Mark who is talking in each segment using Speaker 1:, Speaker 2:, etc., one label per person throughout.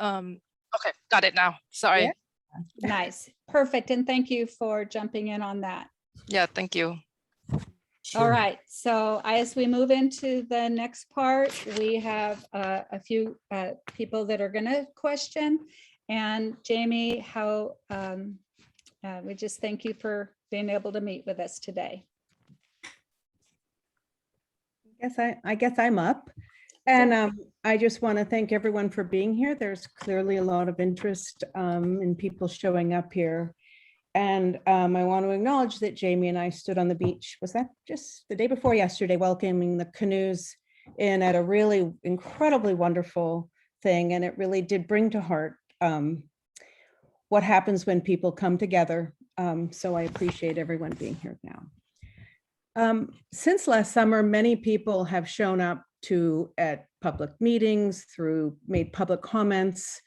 Speaker 1: Okay, got it now. Sorry.
Speaker 2: Yeah. Nice, perfect. And thank you for jumping in on that.
Speaker 1: Yeah, thank you.
Speaker 2: All right, so as we move into the next part, we have a few people that are going to question. And Jamie, how we just thank you for being able to meet with us today.
Speaker 3: I guess I'm up. And I just want to thank everyone for being here. There's clearly a lot of interest in people showing up here. And I want to acknowledge that Jamie and I stood on the beach. Was that just the day before yesterday, welcoming the canoes in at a really incredibly wonderful thing. And it really did bring to heart what happens when people come together. So I appreciate everyone being here now. Since last summer, many people have shown up at public meetings, made public comments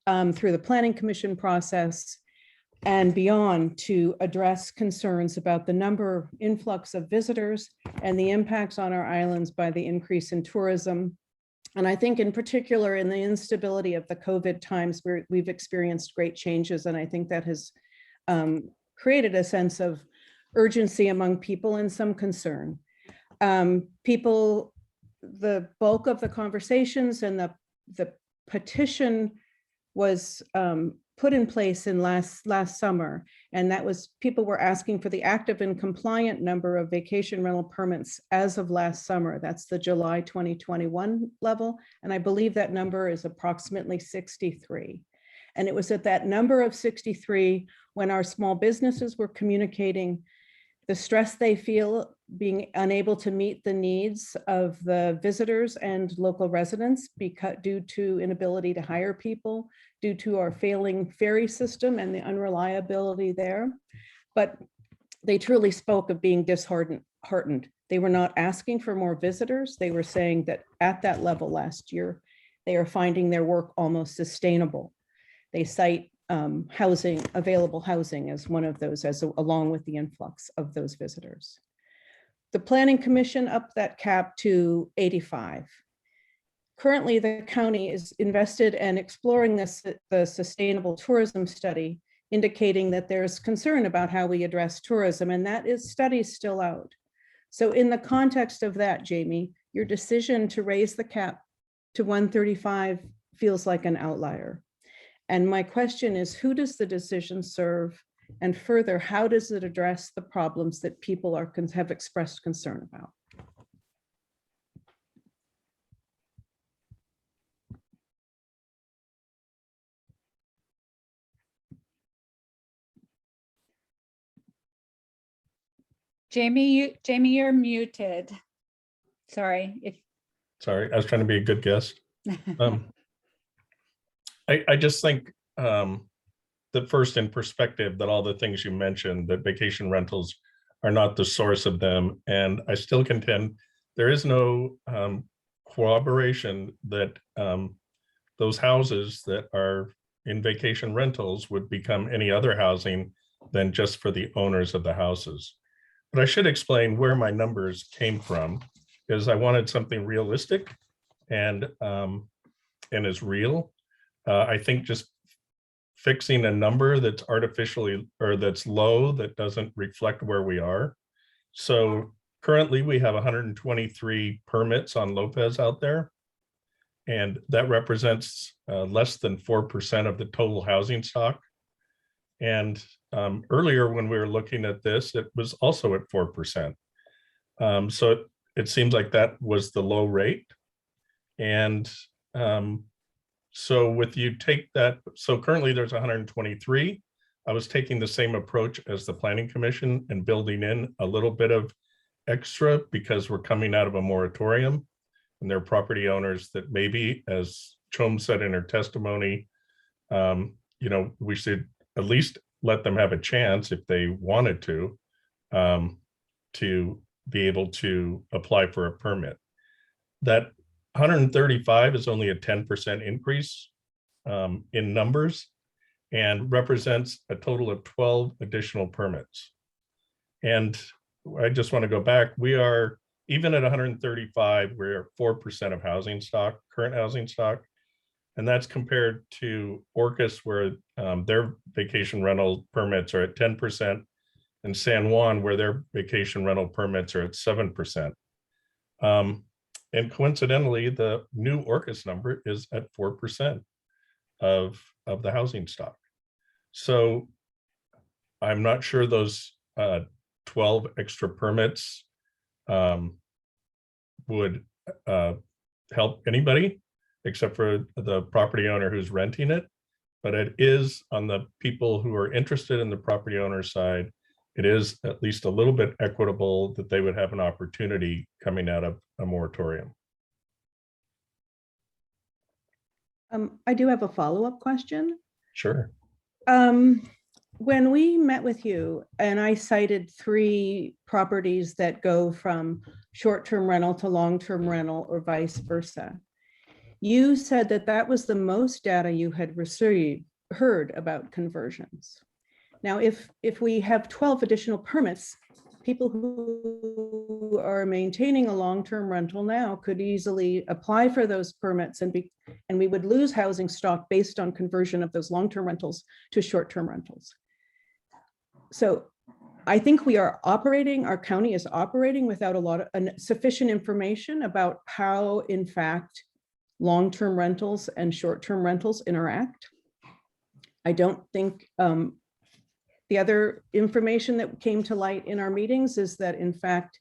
Speaker 3: through the Planning Commission process and beyond to address concerns about the influx of visitors and the impacts on our islands by the increase in tourism. And I think in particular in the instability of the COVID times where we've experienced great changes. And I think that has created a sense of urgency among people and some concern. The bulk of the conversations and the petition was put in place in last summer. And that was, people were asking for the active and compliant number of vacation rental permits as of last summer. That's the July 2021 level. And I believe that number is approximately 63. And it was at that number of 63 when our small businesses were communicating the stress they feel being unable to meet the needs of the visitors and local residents due to inability to hire people, due to our failing ferry system and the unreliability there. But they truly spoke of being disheartened. They were not asking for more visitors. They were saying that at that level last year, they are finding their work almost sustainable. They cite available housing as one of those, along with the influx of those visitors. The Planning Commission upped that cap to 85. Currently, the county is invested in exploring the sustainable tourism study, indicating that there's concern about how we address tourism, and that study is still out. So in the context of that, Jamie, your decision to raise the cap to 135 feels like an outlier. And my question is, who does the decision serve? And further, how does it address the problems that people have expressed concern about?
Speaker 2: Jamie, you're muted. Sorry.
Speaker 4: Sorry, I was trying to be a good guest. I just think that first in perspective that all the things you mentioned, that vacation rentals are not the source of them. And I still contend there is no corroboration that those houses that are in vacation rentals would become any other housing than just for the owners of the houses. But I should explain where my numbers came from, because I wanted something realistic and is real. I think just fixing a number that's artificially or that's low, that doesn't reflect where we are. So currently we have 123 permits on Lopez out there. And that represents less than 4% of the total housing stock. And earlier when we were looking at this, it was also at 4%. So it seems like that was the low rate. And so currently there's 123. I was taking the same approach as the Planning Commission and building in a little bit of extra because we're coming out of a moratorium and there are property owners that maybe, as Chom said in her testimony, we should at least let them have a chance if they wanted to be able to apply for a permit. That 135 is only a 10% increase in numbers and represents a total of 12 additional permits. And I just want to go back. We are, even at 135, we're 4% of housing stock, current housing stock. And that's compared to Orcas, where their vacation rental permits are at 10%, and San Juan, where their vacation rental permits are at 7%. And coincidentally, the new Orcas number is at 4% of the housing stock. So I'm not sure those 12 extra permits would help anybody except for the property owner who's renting it. But it is on the people who are interested in the property owner side, it is at least a little bit equitable that they would have an opportunity coming out of a moratorium.
Speaker 3: I do have a follow-up question.
Speaker 4: Sure.
Speaker 3: When we met with you and I cited 3 properties that go from short-term rental to long-term rental or vice versa, you said that that was the most data you had heard about conversions. Now, if we have 12 additional permits, people who are maintaining a long-term rental now could easily apply for those permits and we would lose housing stock based on conversion of those long-term rentals to short-term rentals. So I think we are operating, our county is operating without a lot of sufficient information about how, in fact, long-term rentals and short-term rentals interact. I don't think the other information that came to light in our meetings is that, in fact,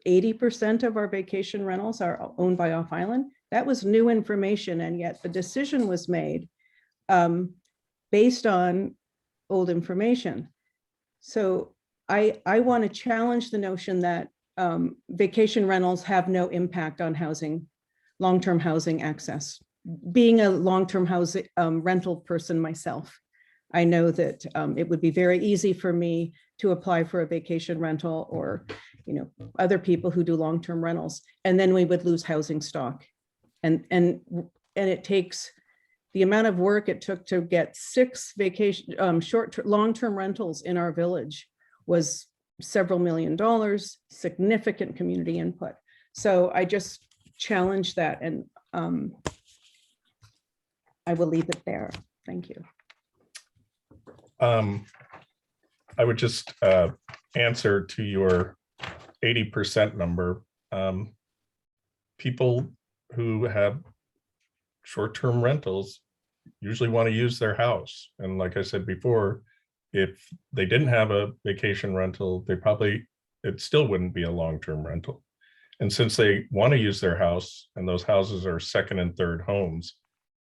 Speaker 3: 80% of our vacation rentals are owned by Off Island. That was new information, and yet the decision was made based on old information. So I want to challenge the notion that vacation rentals have no impact on housing, long-term housing access. Being a long-term housing rental person myself, I know that it would be very easy for me to apply for a vacation rental, or other people who do long-term rentals, and then we would lose housing stock. And it takes the amount of work it took to get 6 vacation long-term rentals in our village was several $1 million, significant community input. So I just challenge that, and I will leave it there. Thank you.
Speaker 4: I would just answer to your 80% number. People who have short-term rentals usually want to use their house. And like I said before, if they didn't have a vacation rental, it still wouldn't be a long-term rental. And since they want to use their house, and those houses are second and third homes,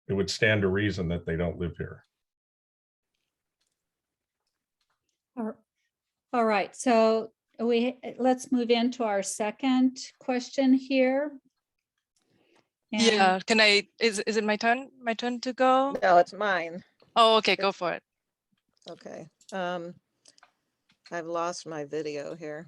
Speaker 4: it would stand to reason that they don't live here.
Speaker 2: All right, so let's move into our second question here.
Speaker 1: Yeah, can I, is it my turn to go?
Speaker 5: No, it's mine.
Speaker 1: Oh, okay, go for it.
Speaker 5: Okay. I've lost my video here.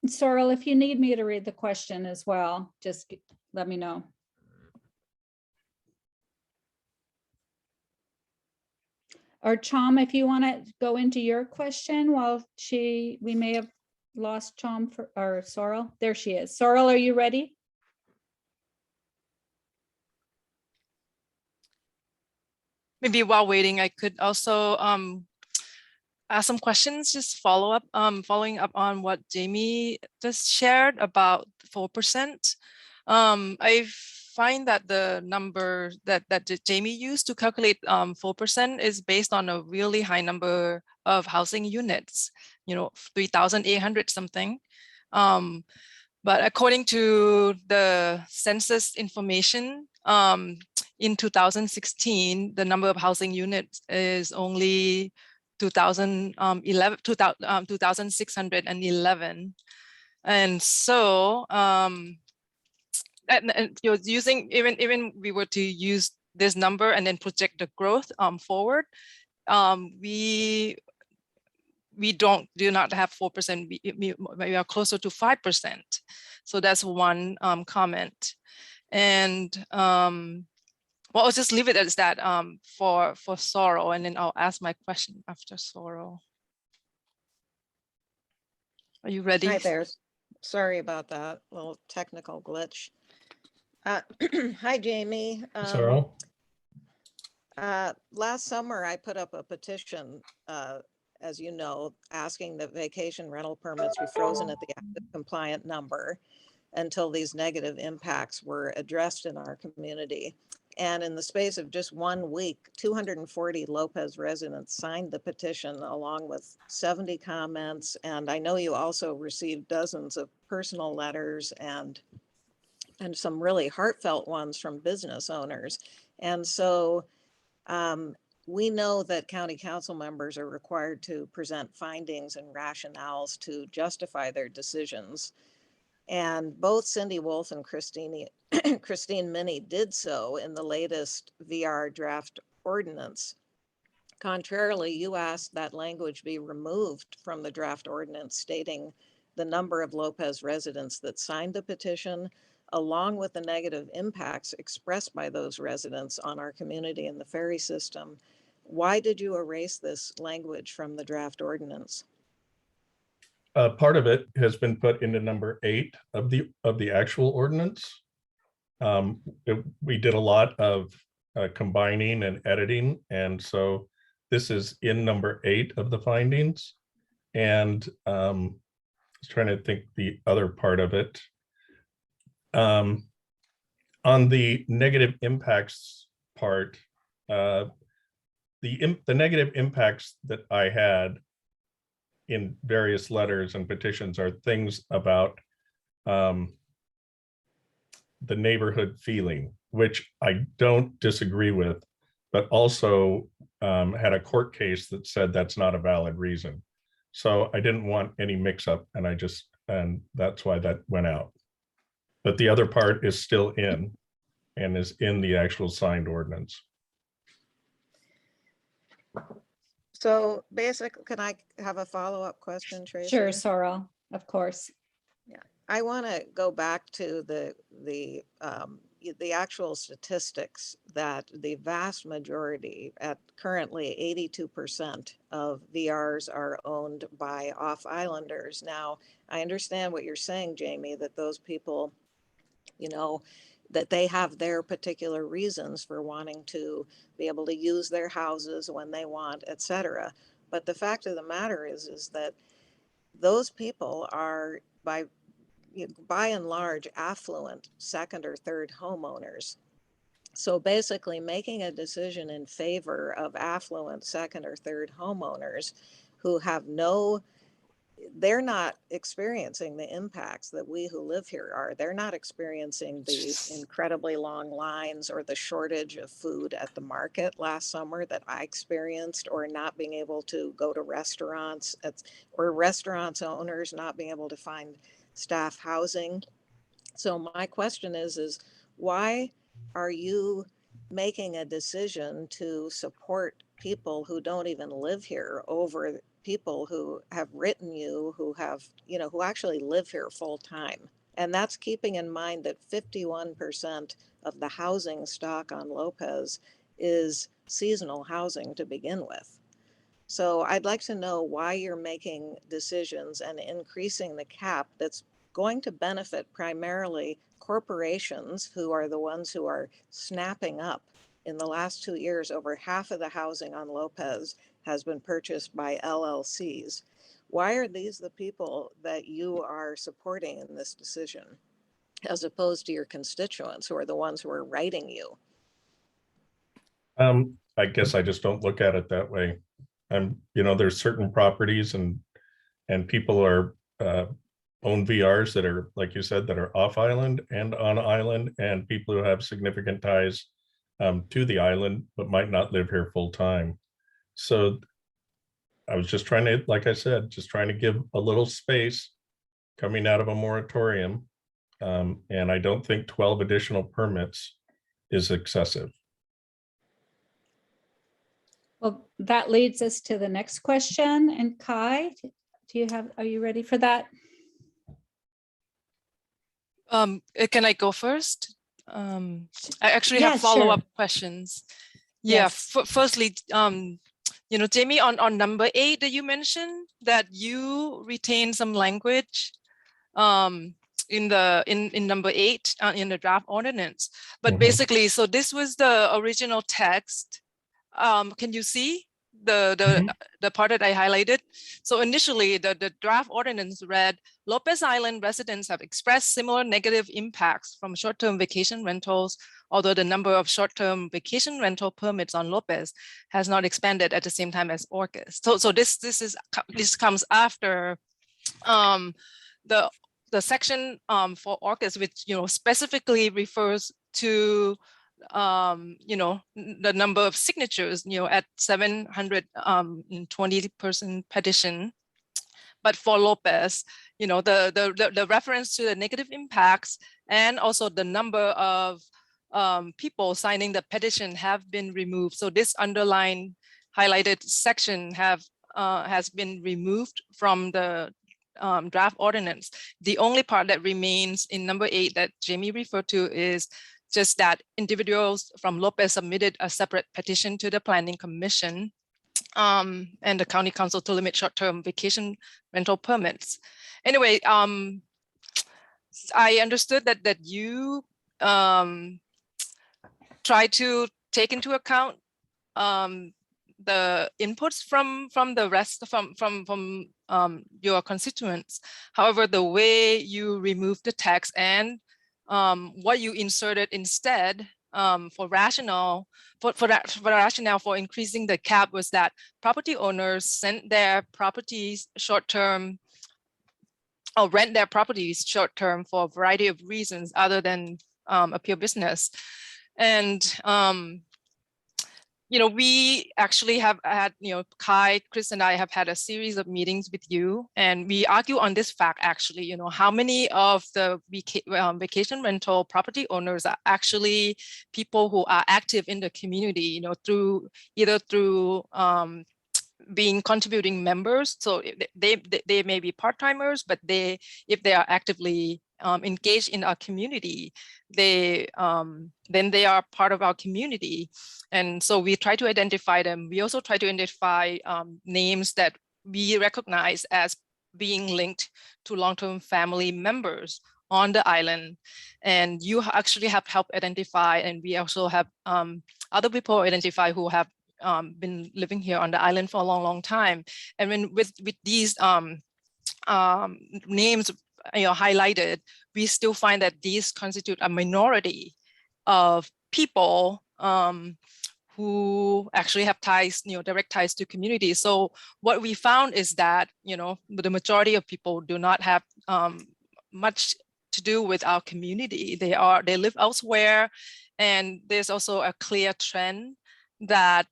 Speaker 2: Sorrel, if you need me to read the question as well, just let me know. Or Chom, if you want to go into your question while we may have lost Chom or Sorrel. There she is. Sorrel, are you ready?
Speaker 1: Maybe while waiting, I could also ask some questions, just following up on what Jamie just shared about 4%. I find that the number that Jamie used to calculate 4% is based on a really high number of housing units, 3,800 something. But according to the census information, in 2016, the number of housing units is only 2,611. And so, and you're using, even we were to use this number and then project the growth forward, we do not have 4%, we are closer to 5%. So that's one comment. And Well, I'll just leave it as that for Sorrow, and then I'll ask my question after Sorrow. Are you ready?
Speaker 5: Hi there. Sorry about that little technical glitch. Hi, Jamie.
Speaker 4: Sorrow?
Speaker 5: Last summer, I put up a petition, as you know, asking that vacation rental permits be frozen at the active compliant number until these negative impacts were addressed in our community. And in the space of just 1 week, 240 Lopez residents signed the petition along with 70 comments. And I know you also received dozens of personal letters and some really heartfelt ones from business owners. And so we know that county council members are required to present findings and rationales to justify their decisions. And both Cindy Wolf and Christine Minnie did so in the latest VR draft ordinance. Contrarily, you asked that language be removed from the draft ordinance, stating the number of Lopez residents that signed the petition, along with the negative impacts expressed by those residents on our community and the ferry system. Why did you erase this language from the draft ordinance?
Speaker 4: Part of it has been put into number 8 of the actual ordinance. We did a lot of combining and editing, and so this is in number 8 of the findings. And I was trying to think the other part of it. On the negative impacts part, the negative impacts that I had in various letters and petitions are things about the neighborhood feeling, which I don't disagree with, but also had a court case that said that's not a valid reason. So I didn't want any mix-up, and that's why that went out. But the other part is still in, and is in the actual signed ordinance.
Speaker 5: So basically, can I have a follow-up question, Tracy?
Speaker 2: Sure, Sorrel, of course.
Speaker 5: I want to go back to the actual statistics that the vast majority, at currently 82% of VRs are owned by off-islanders. Now, I understand what you're saying, Jamie, that those people, you know, that they have their particular reasons for wanting to be able to use their houses when they want, et cetera. But the fact of the matter is that those people are by and large affluent second or third homeowners. So basically making a decision in favor of affluent second or third homeowners who have they're not experiencing the impacts that we who live here are. They're not experiencing the incredibly long lines or the shortage of food at the market last summer that I experienced, or not being able to go to restaurants, or restaurants owners not being able to find staff housing. So my question is why are you making a decision to support people who don't even live here over people who have written you, who actually live here full time? And that's keeping in mind that 51% of the housing stock on Lopez is seasonal housing to begin with. So I'd like to know why you're making decisions and increasing the cap that's going to benefit primarily corporations, who are the ones who are snapping up. In the last 2 years, over half of the housing on Lopez has been purchased by LLCs. Why are these the people that you are supporting in this decision, as opposed to your constituents, who are the ones who are writing you?
Speaker 4: I guess I just don't look at it that way. There's certain properties and people are own VRs that are, like you said, that are off island and on island, and people who have significant ties to the island but might not live here full time. So I was just trying to, like I said, just trying to give a little space coming out of a moratorium. And I don't think 12 additional permits is excessive.
Speaker 2: Well, that leads us to the next question. And Kai, are you ready for that?
Speaker 1: Can I go first? I actually
Speaker 2: Yeah,
Speaker 1: have
Speaker 2: sure.
Speaker 1: follow-up questions. Yeah,
Speaker 2: Yes.
Speaker 1: firstly, Jamie, on number 8 that you mentioned that you retain some language in number 8 in the draft ordinance, but
Speaker 4: Mhm.
Speaker 1: basically, so this was the original text. Can you see the part that I highlighted? So initially, the draft ordinance read, Lopez Island residents have expressed similar negative impacts from short-term vacation rentals, although the number of short-term vacation rental permits on Lopez has not expanded at the same time as Orcas. So this comes after the section for Orcas, which specifically refers to the number of signatures, at 720 person petition. But for Lopez, the reference to the negative impacts and also the number of people signing the petition have been removed. So this underlined highlighted section has been removed from the draft ordinance. The only part that remains in number 8 that Jamie referred to is just that individuals from Lopez submitted a separate petition to the Planning Commission and the County Council to limit short-term vacation rental permits. Anyway, I understood that you try to take into account the inputs from the rest from your constituents. However, the way you remove the text and what you inserted instead for rationale for increasing the cap was that property owners sent their properties short-term or rent their properties short-term for a variety of reasons other than a pure business. And we actually have had, Kai, Chris, and I have had a series of meetings with you, and we argue on this fact, actually, how many of the vacation rental property owners are actually people who are active in the community, through being contributing members. So they may be part-timers, but if they are actively engaged in our community, then they are part of our community. And so we try to identify them. We also try to identify names that we recognize as being linked to long-term family members on the island. And you actually have helped identify, and we also have other people identify who have been living here on the island for a long, long time. And when with these names highlighted, we still find that these constitute a minority of people who actually have ties, direct ties to communities. So what we found is that, the majority of people do not have much to do with our community. They live elsewhere. And there's also a clear trend that,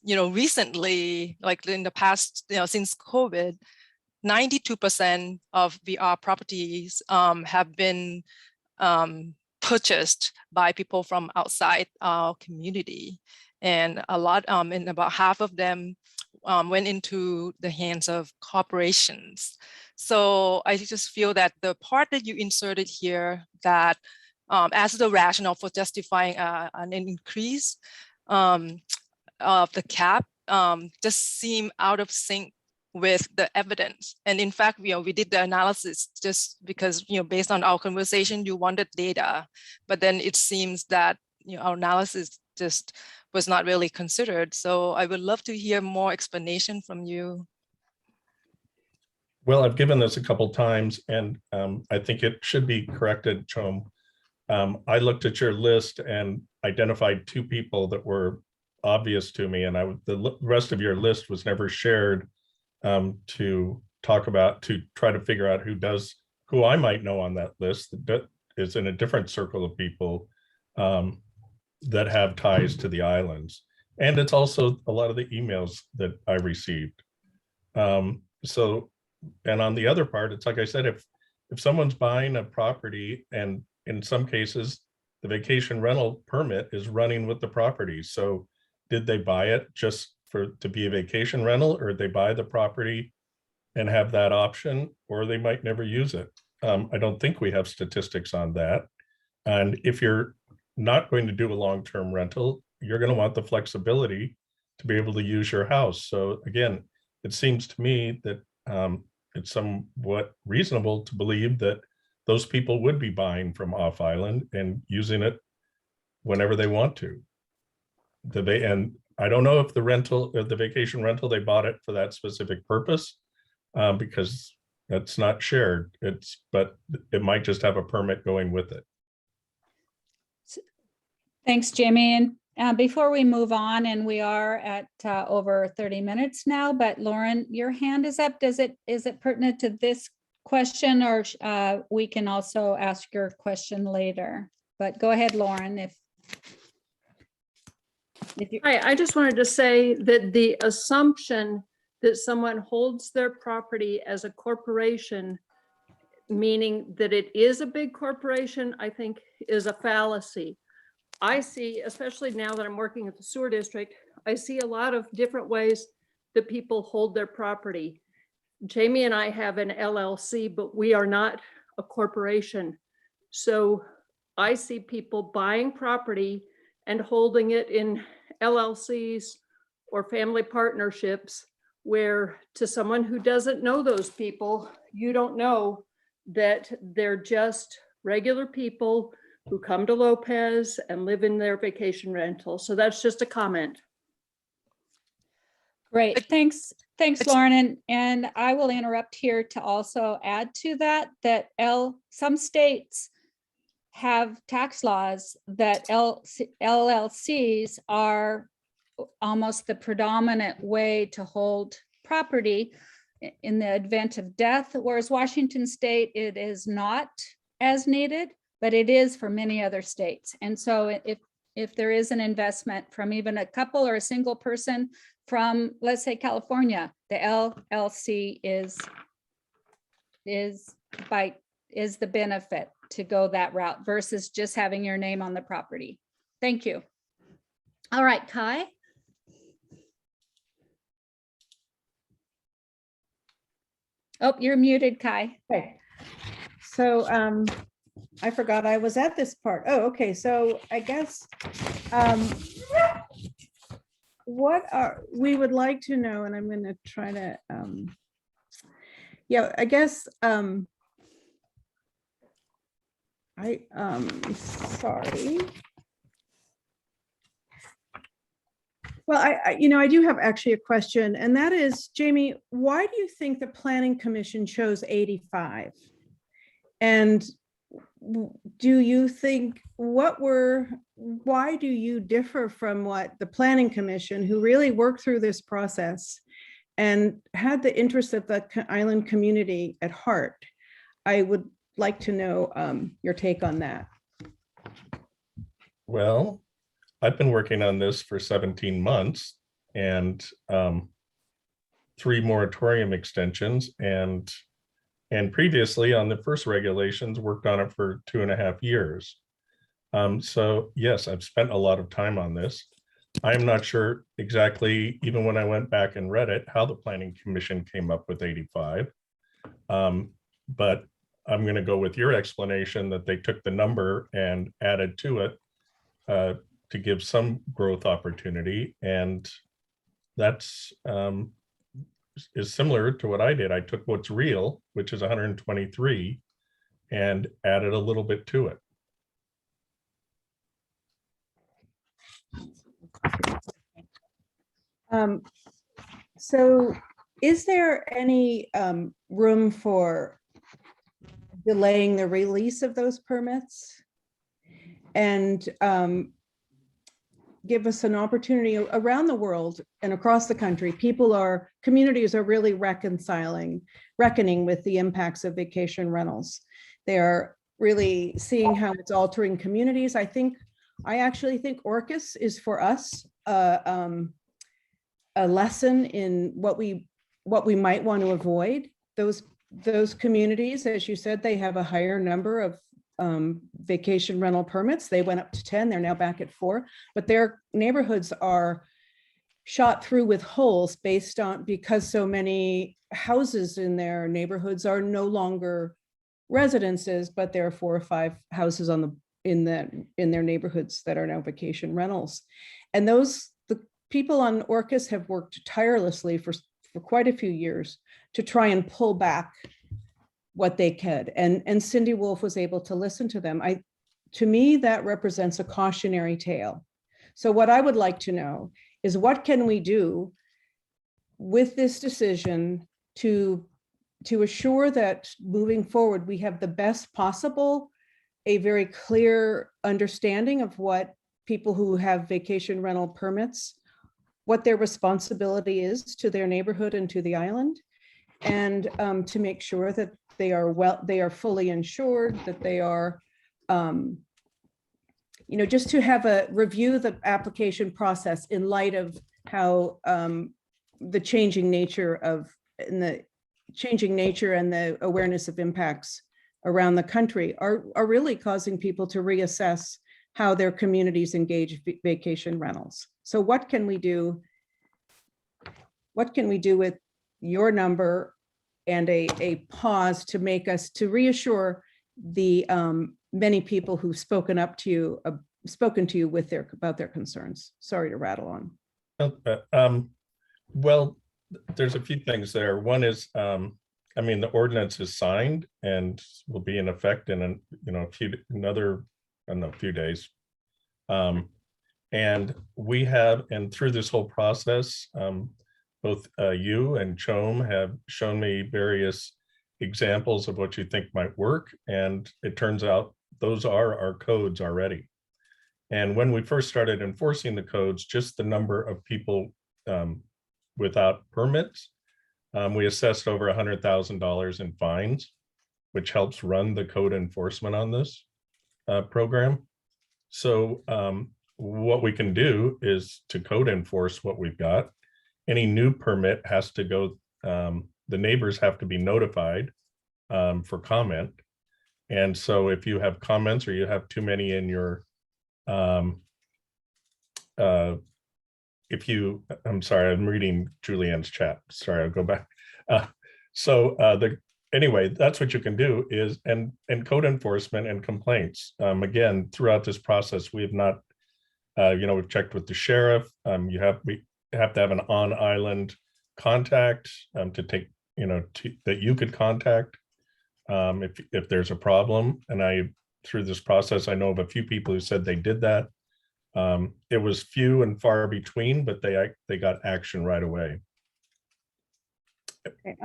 Speaker 1: recently, like in the past, since COVID, 92% of VR properties have been purchased by people from outside our community. And a lot, and about half of them went into the hands of corporations. So I just feel that the part that you inserted here, that as the rationale for justifying an increase of the cap, just seem out of sync with the evidence. And in fact, we did the analysis just because, based on our conversation, you wanted data, but then it seems that, our analysis just was not really considered. So I would love to hear more explanation from you.
Speaker 4: Well, I've given this a couple times, and I think it should be corrected, Chom. I looked at your list and identified 2 people that were obvious to me, and the rest of your list was never shared to try to figure out who I might know on that list that is in a different circle of people that have ties to the islands. And it's also a lot of the emails that I received. And on the other part, it's like I said, if someone's buying a property, and in some cases, the vacation rental permit is running with the property. So did they buy it just to be a vacation rental, or they buy the property and have that option, or they might never use it? I don't think we have statistics on that. And if you're not going to do a long-term rental, you're going to want the flexibility to be able to use your house. So again, it seems to me that it's somewhat reasonable to believe that those people would be buying from off island and using it whenever they want to. And I don't know if the vacation rental, they bought it for that specific purpose, because that's not shared. But it might just have a permit going with it.
Speaker 2: Thanks, Jamie. And before we move on, and we are at over 30 minutes now, but Lauren, your hand is up. Is it pertinent to this question, or we can also ask your question later? But go ahead, Lauren, if you.
Speaker 6: I just wanted to say that the assumption that someone holds their property as a corporation, meaning that it is a big corporation, I think is a fallacy. I see, especially now that I'm working at the sewer district, I see a lot of different ways that people hold their property. Jamie and I have an LLC, but we are not a corporation. So I see people buying property and holding it in LLCs or family partnerships, where to someone who doesn't know those people, you don't know that they're just regular people who come to Lopez and live in their vacation rental. So that's just a comment.
Speaker 2: Great, thanks, Lauren. And I will interrupt here to also add to that, some states have tax laws that LLCs are almost the predominant way to hold property in the event of death, whereas Washington State, it is not as needed, but it is for many other states. And so if there is an investment from even a couple or a single person from, let's say, California, the LLC is the benefit to go that route versus just having your name on the property. Thank you. All right, Kai. Oh, you're muted, Kai.
Speaker 3: Okay. So I forgot I was at this part. Oh, okay. So I guess we would like to know, and I'm going to try to, yeah, I guess sorry. Well, I do have actually a question, and that is, Jamie, why do you think the Planning Commission chose 85? And do you think, why do you differ from what the Planning Commission, who really worked through this process and had the interests of the island community at heart? I would like to know your take on that.
Speaker 4: Well, I've been working on this for 17 months and 3 moratorium extensions, and previously on the first regulations worked on it for 2.5 years. So yes, I've spent a lot of time on this. I'm not sure exactly, even when I went back and read it, how the Planning Commission came up with 85. But I'm going to go with your explanation that they took the number and added to it to give some growth opportunity. And that's is similar to what I did. I took what's real, which is 123, and added a little bit to it.
Speaker 3: So is there any room for delaying the release of those permits and give us an opportunity around the world and across the country? Communities are really reckoning with the impacts of vacation rentals. They are really seeing how it's altering communities. I actually think Orcas is for us a lesson in what we might want to avoid. Those communities, as you said, they have a higher number of vacation rental permits. They went up to 10, they're now back at 4, but their neighborhoods are shot through with holes because so many houses in their neighborhoods are no longer residences, but there are 4 or 5 houses on in their neighborhoods that are now vacation rentals. And the people on Orcas have worked tirelessly for quite a few years to try and pull back what they could. And Cindy Wolf was able to listen to them. To me, that represents a cautionary tale. So what I would like to know is, what can we do with this decision to assure that moving forward, we have the best possible, a very clear understanding of what people who have vacation rental permits, what their responsibility is to their neighborhood and to the island, and to make sure that they are fully insured, that they are, just to have review the application process in light of how the changing nature and the awareness of impacts around the country are really causing people to reassess how their communities engage vacation rentals. So what can we do? What can we do with your number and a pause to reassure the many people who've spoken to you about their concerns? Sorry to rattle on.
Speaker 4: Well, there's a few things there. One is, the ordinance is signed and will be in effect in a few days. And we have, and through this whole process, both you and Chom have shown me various examples of what you think might work. And it turns out those are our codes already. And when we first started enforcing the codes, just the number of people without permits, we assessed over $100,000 in fines, which helps run the code enforcement on this program. So what we can do is to code enforce what we've got. Any new permit has to go, the neighbors have to be notified for comment. And so if you have comments or you have too many in your, I'm sorry, I'm reading Julianne's chat. Sorry, I'll go back. Anyway, that's what you can do is, and code enforcement and complaints. Again, throughout this process, we have not, we've checked with the sheriff. We have to have an on-island contact to take, that you could contact if there's a problem. And through this process, I know of a few people who said they did that. It was few and far between, but they got action right away.
Speaker 3: Okay,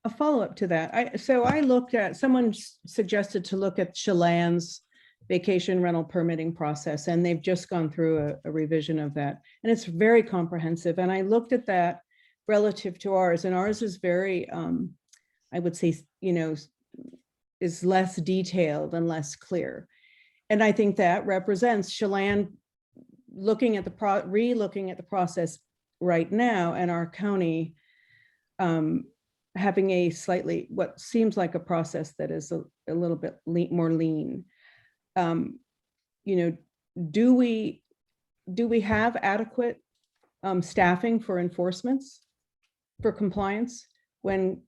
Speaker 3: a follow-up to that. Someone suggested to look at Chelan's vacation rental permitting process, and they've just gone through a revision of that. And it's very comprehensive. And I looked at that relative to ours, and ours is very, I would say, is less detailed and less clear. And I think that represents Chelan looking at re-looking at the process right now, and our county having a slightly, what seems like a process that is a little bit more lean. Do we have adequate staffing for enforcements, for compliance? When,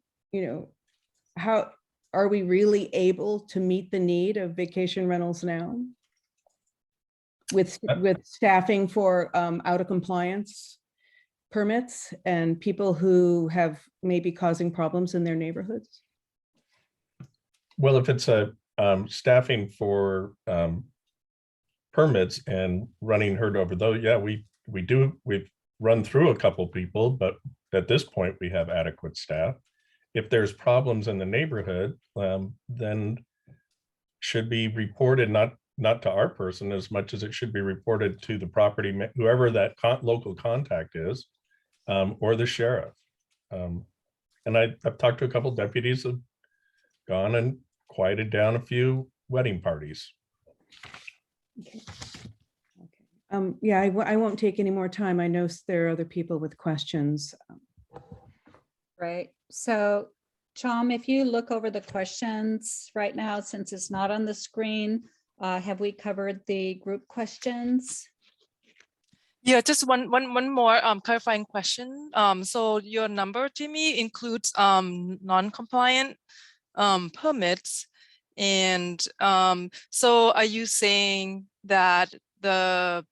Speaker 3: how are we really able to meet the need of vacation rentals now with staffing for out of compliance permits and people who have maybe causing problems in their neighborhoods?
Speaker 4: Well, if it's a staffing for permits and running herd over those, yeah, we've run through a couple people, but at this point we have adequate staff. If there's problems in the neighborhood, then should be reported not to our person as much as it should be reported to the property, whoever that local contact is, or the sheriff. And I've talked to a couple deputies who've gone and quieted down a few wedding parties.
Speaker 3: Okay. Yeah, I won't take any more time. I know there are other people with questions.
Speaker 2: Right. So, Chom, if you look over the questions right now, since it's not on the screen, have we covered the group questions?
Speaker 1: Yeah, just one more clarifying question. So your number, Jimmy, includes non-compliant permits And so are you saying that the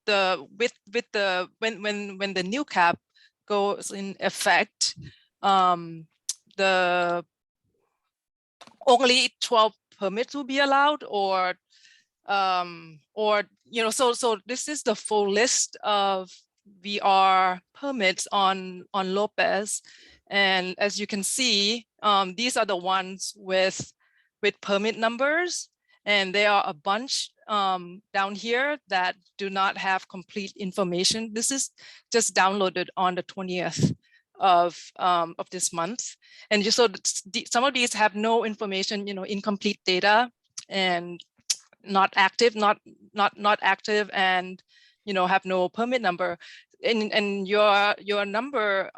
Speaker 1: with the when the new cap goes in effect, the only 12 permits will be allowed, or so this is the full list of VR permits on Lopez, and as you can see, these are the ones with permit numbers, and there are a bunch down here that do not have complete information. This is just downloaded on the 20th of this month, and just so some of these have no information, incomplete data, and not active, not active, and have no permit number. And your number,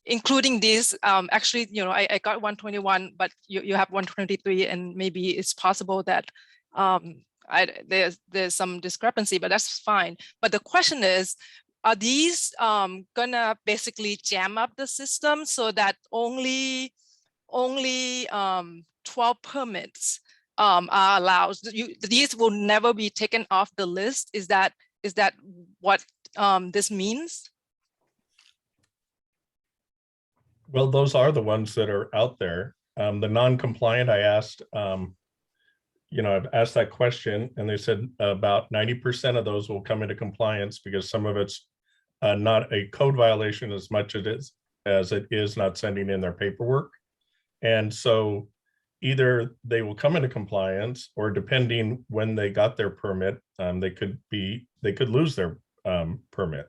Speaker 1: including these, actually, I got 121, but you have 123, and maybe it's possible that there's some discrepancy, but that's fine. But the question is, are these gonna basically jam up the system so that only 12 permits are allowed? These will never be taken off the list. Is that what this means?
Speaker 4: Well, those are the ones that are out there. The non-compliant, I asked, I've asked that question, and they said about 90% of those will come into compliance because some of it's not a code violation as much as it is not sending in their paperwork. And so either they will come into compliance, or depending when they got their permit, they could lose their permit.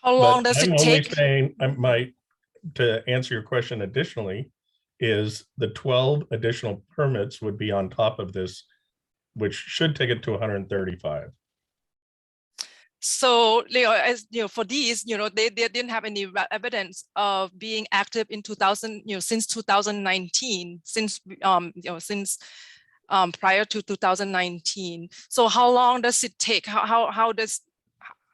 Speaker 1: How long does
Speaker 4: I'm
Speaker 1: it
Speaker 4: only
Speaker 1: take?
Speaker 4: saying, to answer your question additionally, is the 12 additional permits would be on top of this, which should take it to 135.
Speaker 1: So, as for these, they didn't have any evidence of being active in 2000, since 2019, since prior to 2019. So how long does it take? How does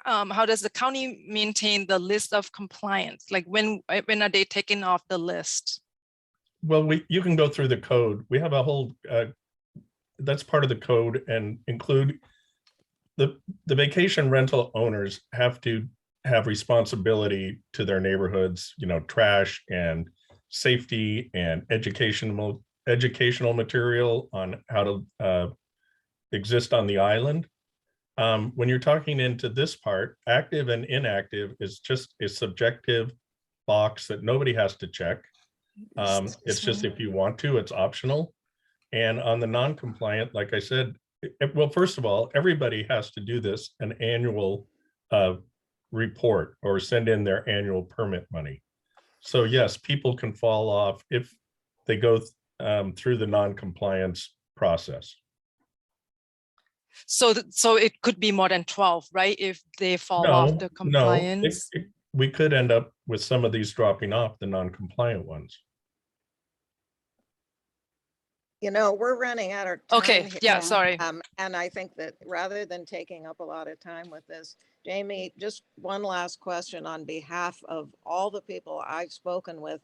Speaker 1: the county maintain the list of compliance? Like when are they taken off the list?
Speaker 4: Well, you can go through the code. We have a whole, that's part of the code, and include the vacation rental owners have to have responsibility to their neighborhoods, trash and safety and educational material on how to exist on the island. When you're talking into this part, active and inactive is just a subjective box that nobody has to check. It's just if you want to, it's optional. And on the non-compliant, like I said, well, first of all, everybody has to do this, an annual report, or send in their annual permit money. So yes, people can fall off if they go through the non-compliance process.
Speaker 1: So it could be more than 12, right? If they fall off the compliance.
Speaker 4: No, we could end up with some of these dropping off, the non-compliant ones.
Speaker 5: We're running out of time.
Speaker 1: Okay,
Speaker 5: here.
Speaker 1: yeah, sorry.
Speaker 5: And I think that rather than taking up a lot of time with this, Jamie, just one last question on behalf of all the people I've spoken with.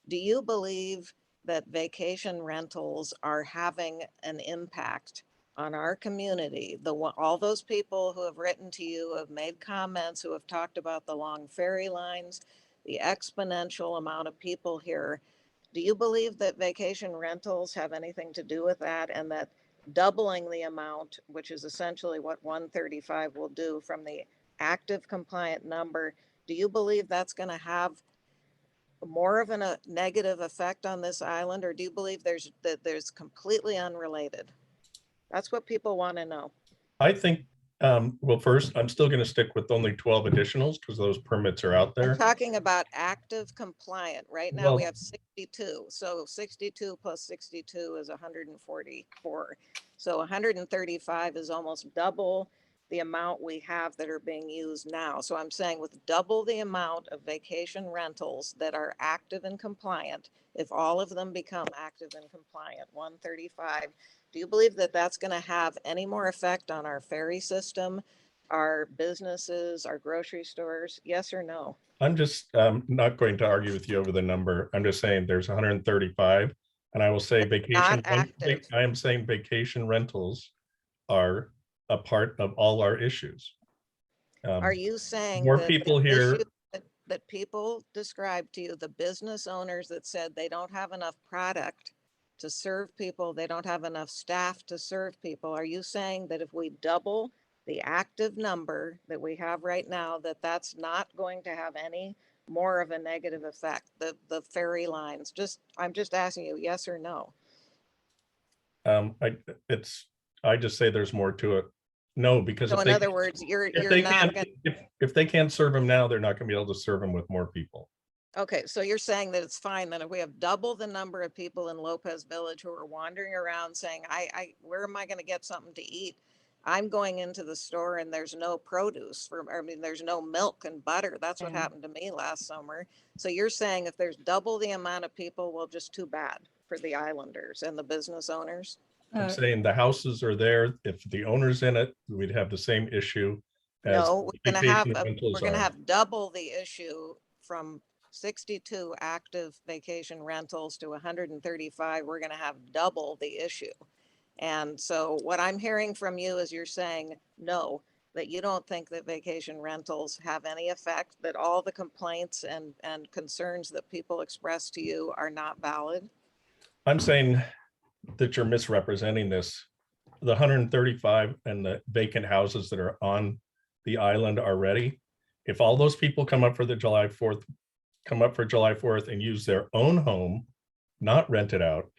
Speaker 5: Do you believe that vacation rentals are having an impact on our community? All those people who have written to you, have made comments, who have talked about the long ferry lines, the exponential amount of people here. Do you believe that vacation rentals have anything to do with that, and that doubling the amount, which is essentially what 135 will do from the active compliant number, do you believe that's going to have more of a negative effect on this island, or do you believe there's completely unrelated? That's what people want to know. I
Speaker 4: think, well, first, I'm still going to stick with only 12 additionals because those permits are out there.
Speaker 5: I'm talking about active compliant. Right now we have 62. So 62 plus 62 is 144. So 135 is almost double the amount we have that are being used now. So I'm saying with double the amount of vacation rentals that are active and compliant, if all of them become active and compliant, 135, do you believe that that's going to have any more effect on our ferry system, our businesses, our grocery stores? Yes or no?
Speaker 4: I'm just not going to argue with you over the number. I'm just saying there's 135. And I will say vacation,
Speaker 5: active.
Speaker 4: I am saying vacation rentals are a part of all our issues.
Speaker 5: Are you saying
Speaker 4: More
Speaker 5: that
Speaker 4: people
Speaker 5: the
Speaker 4: here,
Speaker 5: issue that people described to you, the business owners that said they don't have enough product to serve people, they don't have enough staff to serve people, are you saying that if we double the active number that we have right now, that that's not going to have any more of a negative effect? The ferry lines, I'm just asking you, yes or no?
Speaker 4: I just say there's more to it. No, because
Speaker 5: So in other words, you're not going.
Speaker 4: if they can't serve them now, they're not gonna be able to serve them with more people.
Speaker 5: Okay, so you're saying that it's fine then if we have double the number of people in Lopez Village who are wandering around saying, where am I going to get something to eat? I'm going into the store and there's no produce there's no milk and butter. That's what happened to me last summer. So you're saying if there's double the amount of people, well, just too bad for the islanders and the business owners.
Speaker 4: I'm saying the houses are there. If the owner's in it, we'd have the same issue as
Speaker 5: No, we're
Speaker 4: vacation
Speaker 5: going
Speaker 4: rentals
Speaker 5: to
Speaker 4: are.
Speaker 5: have double the issue from 62 active vacation rentals to 135. We're going to have double the issue. And so what I'm hearing from you is you're saying no, that you don't think that vacation rentals have any effect, that all the complaints and concerns that people express to you are not valid.
Speaker 4: I'm saying that you're misrepresenting this. The 135 and the vacant houses that are on the island already, if all those people come up for July 4th and use their own home, not rent it out,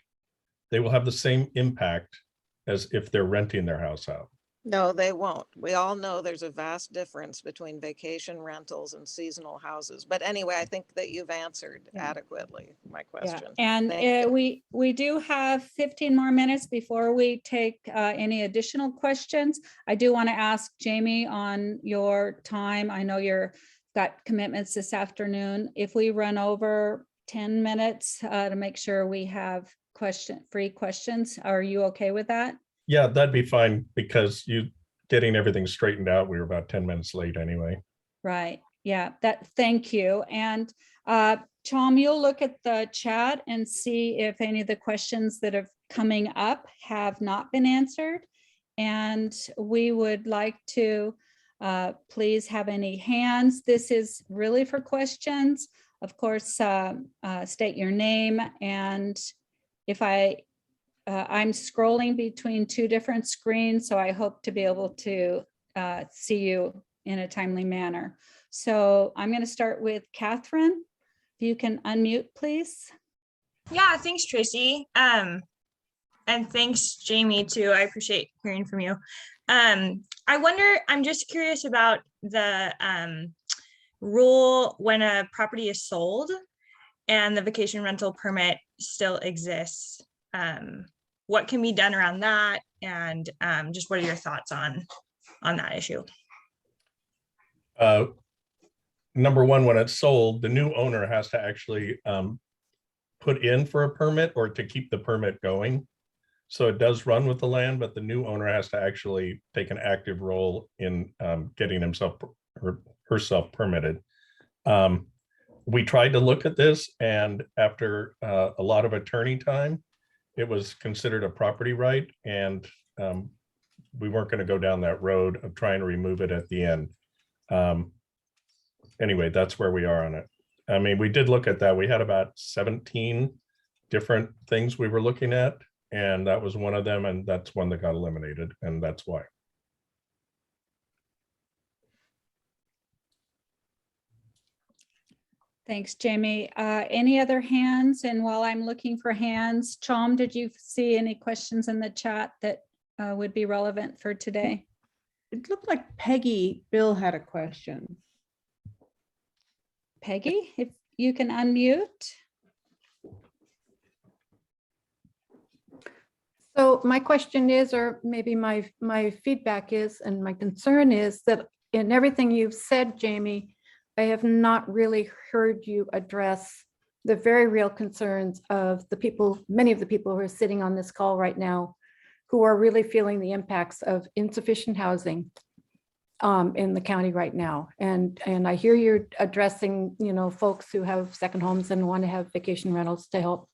Speaker 4: they will have the same impact as if they're renting their house out.
Speaker 5: No, they won't. We all know there's a vast difference between vacation rentals and seasonal houses. But anyway, I think that you've answered adequately my question.
Speaker 2: And we do have 15 more minutes before we take any additional questions. I do want to ask Jamie on your time. I know you're got commitments this afternoon. If we run over 10 minutes to make sure we have free questions, are you okay with that?
Speaker 4: Yeah, that'd be fine because you getting everything straightened out. We were about 10 minutes late anyway.
Speaker 2: Right. Yeah, thank you. And Tom, you'll look at the chat and see if any of the questions that are coming up have not been answered. And we would like to please have any hands. This is really for questions. Of course, state your name. And if I'm scrolling between two different screens, so I hope to be able to see you in a timely manner. So I'm going to start with Catherine. If you can unmute, please.
Speaker 7: Yeah, thanks, Tracy. And thanks, Jamie, too. I appreciate hearing from you. I wonder, I'm just curious about the rule when a property is sold and the vacation rental permit still exists. What can be done around that? And just what are your thoughts on that issue?
Speaker 4: Number one, when it's sold, the new owner has to actually put in for a permit or to keep the permit going. So it does run with the land, but the new owner has to actually take an active role in getting himself or herself permitted. We tried to look at this, and after a lot of attorney time, it was considered a property right, and we weren't going to go down that road of trying to remove it at the end. Anyway, that's where we are on it. I mean, we did look at that. We had about 17 different things we were looking at, and that was one of them, and that's one that got eliminated, and that's why.
Speaker 2: Thanks, Jamie. Any other hands? And while I'm looking for hands, Chom, did you see any questions in the chat that would be relevant for today?
Speaker 3: It looked like Peggy Bill had a question.
Speaker 2: Peggy, if you can unmute.
Speaker 8: So my question is, or maybe my feedback is, and my concern is that in everything you've said, Jamie, I have not really heard you address the very real concerns of the people, many of the people who are sitting on this call right now, who are really feeling the impacts of insufficient housing in the county right now. And I hear you're addressing, folks who have second homes and want to have vacation rentals to help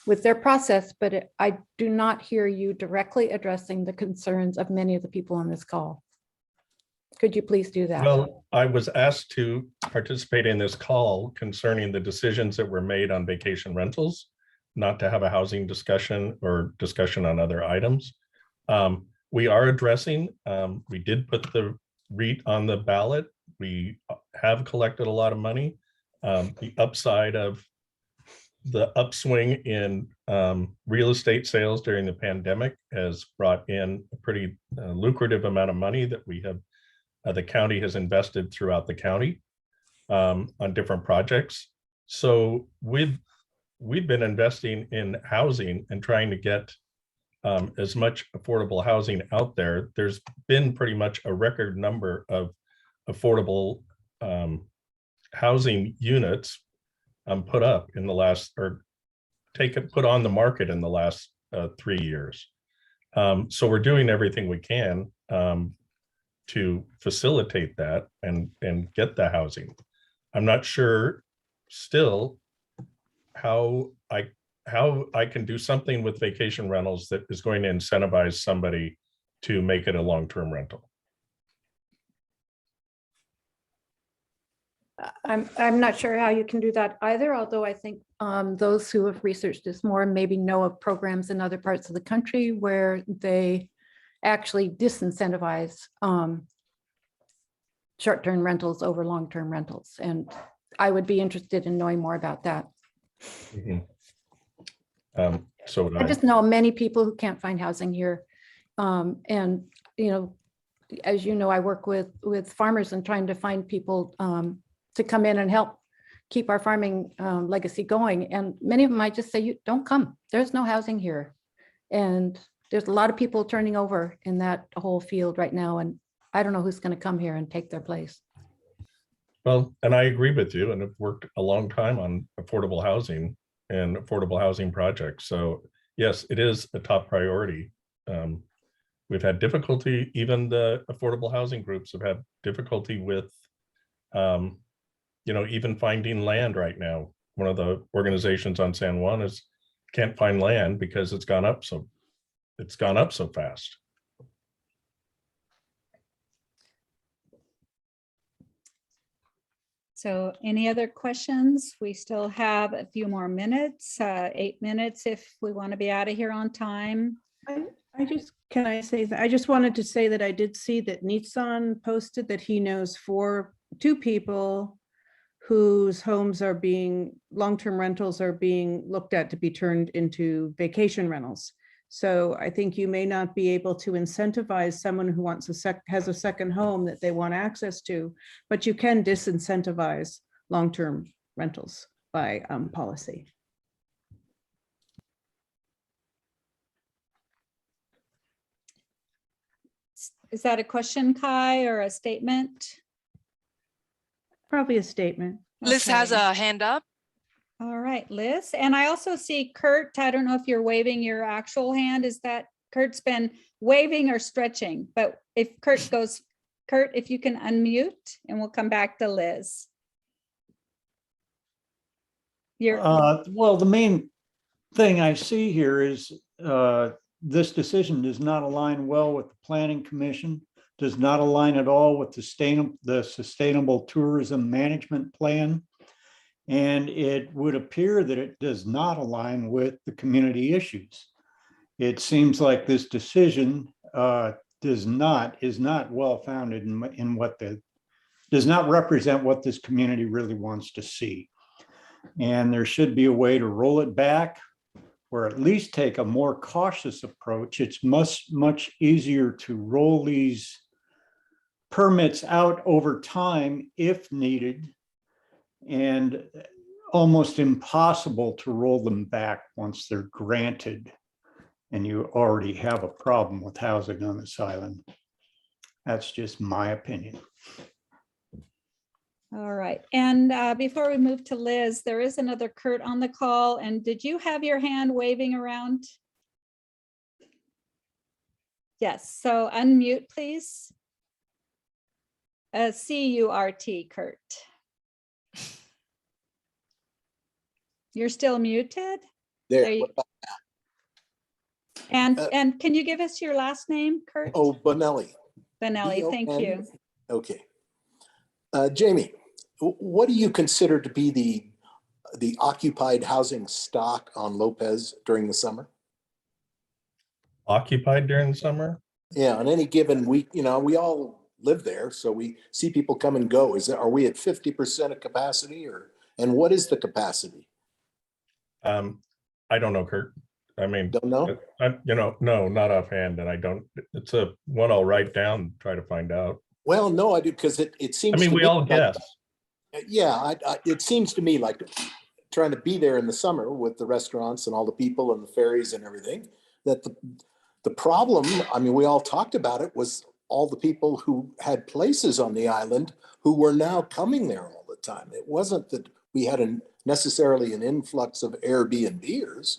Speaker 8: with their process, but I do not hear you directly addressing the concerns of many of the people on this call. Could you please do that?
Speaker 4: Well, I was asked to participate in this call concerning the decisions that were made on vacation rentals, not to have a housing discussion or discussion on other items. We are addressing, we did put the REIT on the ballot. We have collected a lot of money. The upside of the upswing in real estate sales during the pandemic has brought in a pretty lucrative amount of money that we have, the county has invested throughout the county on different projects. So we've been investing in housing and trying to get as much affordable housing out there. There's been pretty much a record number of affordable housing units put up in the last, or put on the market in the last 3 years. So we're doing everything we can to facilitate that and get the housing. I'm not sure still how I can do something with vacation rentals that is going to incentivize somebody to make it a long-term rental.
Speaker 8: I'm not sure how you can do that either, although I think those who have researched this more maybe know of programs in other parts of the country where they actually disincentivize short-term rentals over long-term rentals. And I would be interested in knowing more about that.
Speaker 4: Mm-hmm.
Speaker 8: I just know many people who can't find housing here. And, you know, as you know, I work with farmers and trying to find people to come in and help keep our farming legacy going. And many of them, I just say, you don't come. There's no housing here. And there's a lot of people turning over in that whole field right now. And I don't know who's going to come here and take their place.
Speaker 4: Well, and I agree with you, and have worked a long time on affordable housing and affordable housing projects. So yes, it is a top priority. We've had difficulty, even the affordable housing groups have had difficulty with, you know, even finding land right now. One of the organizations on San Juan can't find land because it's gone up so fast.
Speaker 2: So any other questions? We still have a few more minutes, 8 minutes if we want to be out of here on time.
Speaker 3: Can I say that? I just wanted to say that I did see that Nitsan posted that he knows two people whose homes are long-term rentals are being looked at to be turned into vacation rentals. So I think you may not be able to incentivize someone who has a second home that they want access to, but you can disincentivize long-term rentals by policy.
Speaker 2: Is that a question, Kai, or a statement?
Speaker 3: Probably a statement.
Speaker 1: Liz has
Speaker 2: Okay.
Speaker 1: a hand up.
Speaker 2: All right, Liz. And I also see Kurt. I don't know if you're waving your actual hand. Is that Kurt's been waving or stretching? But if Kurt goes, Kurt, if you can unmute and we'll come back to Liz.
Speaker 9: Well, the main thing I see here is this decision does not align well with the Planning Commission, does not align at all with the Sustainable Tourism Management Plan. And it would appear that it does not align with the community issues. It seems like this decision is not well-founded in does not represent what this community really wants to see. And there should be a way to roll it back, or at least take a more cautious approach. It's much easier to roll these permits out over time if needed, and almost impossible to roll them back once they're granted and you already have a problem with housing on this island. That's just my opinion.
Speaker 2: All right. And before we move to Liz, there is another Kurt on the call. And did you have your hand waving around? Yes. So unmute, please. C-U-R-T, Kurt. You're still muted? There
Speaker 10: There.
Speaker 2: you-
Speaker 10: What about-
Speaker 2: And can you give us your last name, Kurt?
Speaker 10: Oh, Bonelli.
Speaker 2: Benelli, thank you.
Speaker 10: B-O-N. Okay. Jamie, what do you consider to be the occupied housing stock on Lopez during the summer?
Speaker 4: Occupied during the summer?
Speaker 10: Yeah, on any given week, we all live there, so we see people come and go. Are we at 50% of capacity and what is the capacity?
Speaker 4: I don't know, Kurt. I mean,
Speaker 10: Don't know?
Speaker 4: no, not offhand. And I don't, it's a one I'll write down, try to find out.
Speaker 10: Well, no, I do, because it seems.
Speaker 4: I mean,
Speaker 10: to
Speaker 4: we
Speaker 10: me
Speaker 4: all
Speaker 10: like-
Speaker 4: guess.
Speaker 10: Yeah, it seems to me like trying to be there in the summer with the restaurants and all the people and the ferries and everything, that the problem, I mean, we all talked about it, was all the people who had places on the island who were now coming there all the time. It wasn't that we had necessarily an influx of Airbnbers.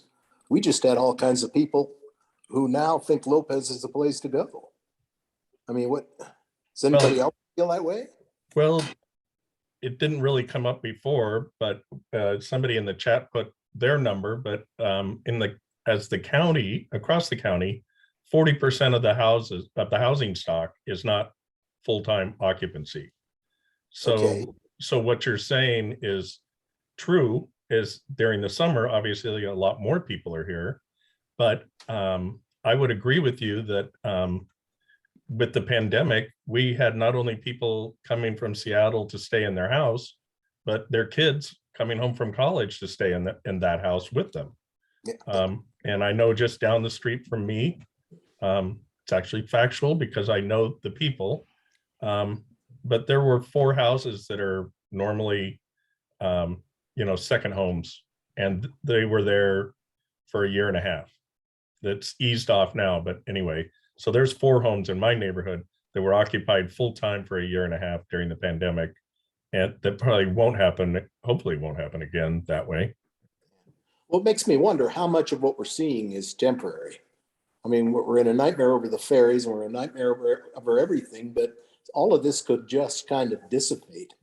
Speaker 10: We just had all kinds of people who now think Lopez is the place to go. I mean, does anybody else feel that way?
Speaker 4: Well, it didn't really come up before, but somebody in the chat put their number, but as the county, across the county, 40% of the housing stock is not full-time occupancy. So,
Speaker 10: Okay.
Speaker 4: so what you're saying is true, is during the summer, obviously a lot more people are here, but I would agree with you that with the pandemic, we had not only people coming from Seattle to stay in their house, but their kids coming home from college to stay in that house with them.
Speaker 10: Yeah.
Speaker 4: And I know just down the street from me, it's actually factual because I know the people, but there were 4 houses that are normally, second homes, and they were there for a year and a half. That's eased off now, but anyway, so there's 4 homes in my neighborhood that were occupied full-time for a year and a half during the pandemic. And that probably won't happen, hopefully won't happen again that way.
Speaker 10: Well, it makes me wonder how much of what we're seeing is temporary. I mean, we're in a nightmare over the ferries and we're in a nightmare over everything, but all of this could just kind of dissipate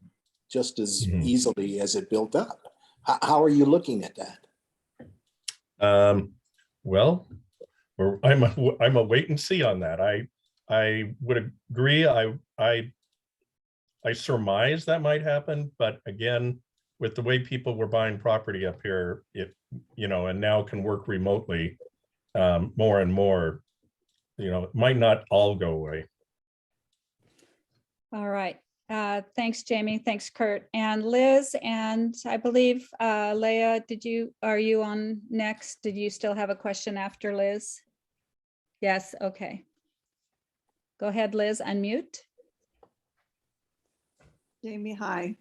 Speaker 10: just as easily as it built up. How are you looking at that?
Speaker 4: Well, I'm a wait and see on that. I would agree. I surmise that might happen, but again, with the way people were buying property up here, and now can work remotely more and more, it might not all go away.
Speaker 2: All right. Thanks, Jamie. Thanks, Kurt. And Liz, and I believe Leah, are you on next? Did you still have a question after Liz? Yes, okay. Go ahead, Liz, unmute.
Speaker 11: Jamie, hi.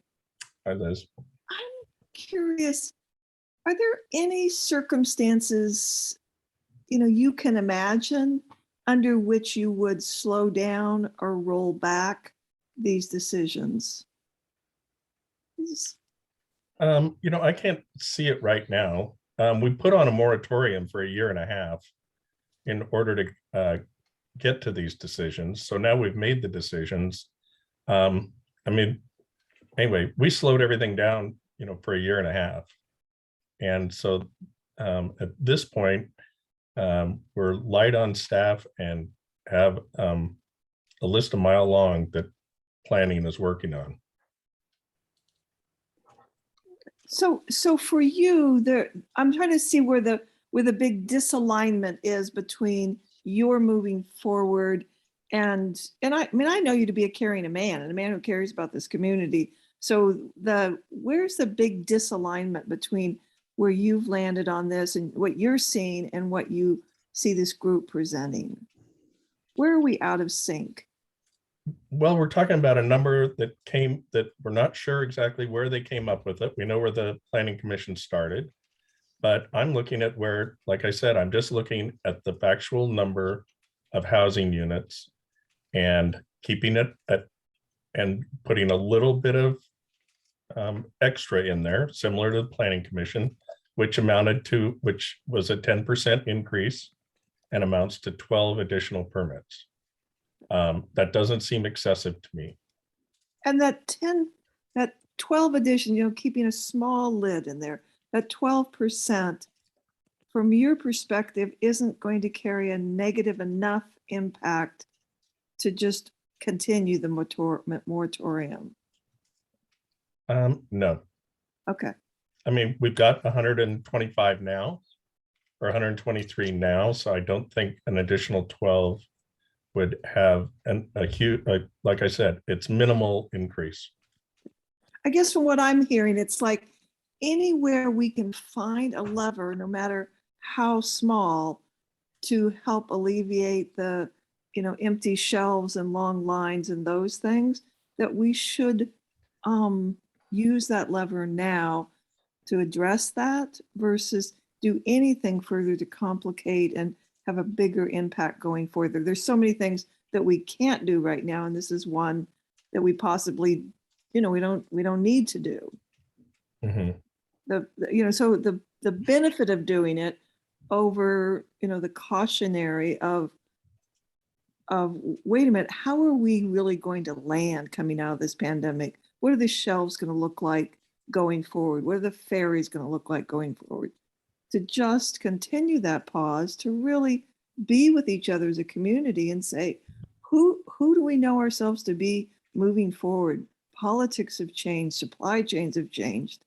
Speaker 4: Hi, Liz.
Speaker 11: I'm curious, are there any circumstances, you can imagine under which you would slow down or roll back these decisions?
Speaker 4: I can't see it right now. We put on a moratorium for a year and a half in order to get to these decisions. So now we've made the decisions. Anyway, we slowed everything down, for a year and a half. And so at this point, we're light on staff and have a list a mile long that planning is working on.
Speaker 11: So for you, I'm trying to see where the big disalignment is between your moving forward and I know you to be a caring man and a man who cares about this community. So where's the big disalignment between where you've landed on this and what you're seeing and what you see this group presenting? Where are we out of sync?
Speaker 4: Well, we're talking about a number that we're not sure exactly where they came up with it. We know where the Planning Commission started, but I'm looking at where, like I said, I'm just looking at the factual number of housing units and keeping it and putting a little bit of extra in there, similar to the Planning Commission, which was a 10% increase and amounts to 12 additional permits. That doesn't seem excessive to me.
Speaker 11: And that 12 addition, keeping a small lid in there, that 12%, from your perspective, isn't going to carry a negative enough impact to just continue the moratorium?
Speaker 4: No,
Speaker 11: Okay,
Speaker 4: I mean, we've got 125 now, or 123 now, so I don't think an additional 12 would have a huge, like I said, it's minimal increase.
Speaker 11: I guess from what I'm hearing, it's like anywhere we can find a lever, no matter how small, to help alleviate the, empty shelves and long lines and those things, that we should use that lever now to address that versus do anything further to complicate and have a bigger impact going further. There's so many things that we can't do right now, and this is one that we possibly, we don't need to do.
Speaker 4: Mhm.
Speaker 11: So the benefit of doing it over, the cautionary of wait a minute, how are we really going to land coming out of this pandemic? What are the shelves going to look like going forward? What are the ferries going to look like going forward? To just continue that pause, to really be with each other as a community and say, who do we know ourselves to be moving forward? Politics have changed, supply chains have changed.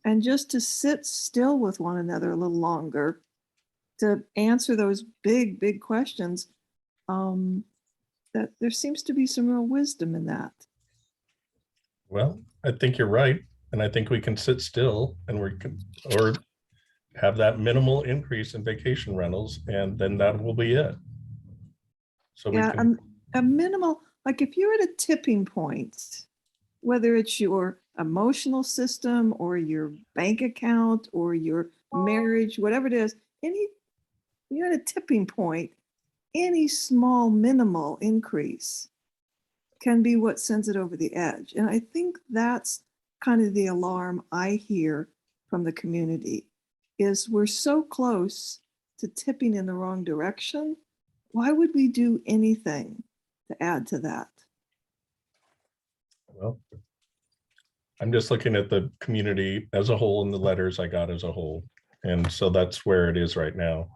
Speaker 11: And just to sit still with one another a little longer to answer those big, big questions, that there seems to be some real wisdom in that.
Speaker 4: Well, I think you're right. And I think we can sit still and or have that minimal increase in vacation rentals, and then that will be it. So we
Speaker 11: Yeah,
Speaker 4: can,
Speaker 11: a minimal, like if you're at a tipping point, whether it's your emotional system or your bank account or your marriage, whatever it is, you're at a tipping point, any small minimal increase can be what sends it over the edge. And I think that's kind of the alarm I hear from the community, is we're so close to tipping in the wrong direction. Why would we do anything to add to that?
Speaker 4: well, I'm just looking at the community as a whole and the letters I got as a whole. And so that's where it is right now.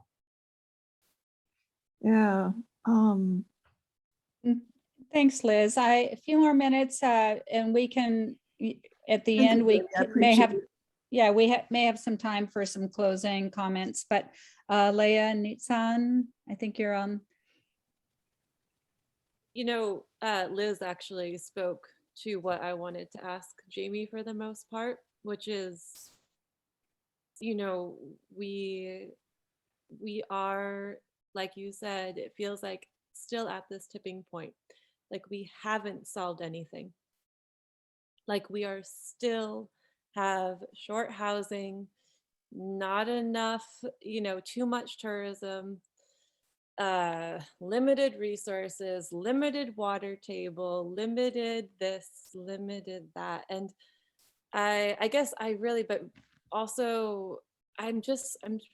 Speaker 11: Yeah.
Speaker 2: Thanks, Liz. A few more minutes and we can, at the
Speaker 11: Thank
Speaker 2: end,
Speaker 11: you,
Speaker 2: we
Speaker 11: Debbie. I
Speaker 2: may have,
Speaker 11: appreciate it.
Speaker 2: yeah, we may have some time for some closing comments, but Leah and Nitsan, I think you're on.
Speaker 12: Liz actually spoke to what I wanted to ask Jamie for the most part, which is, we are, like you said, it feels like still at this tipping point. Like we haven't solved anything. Like we are still have short housing, not enough, too much tourism, limited resources, limited water table, limited this, limited that. And I guess I really, but also I'm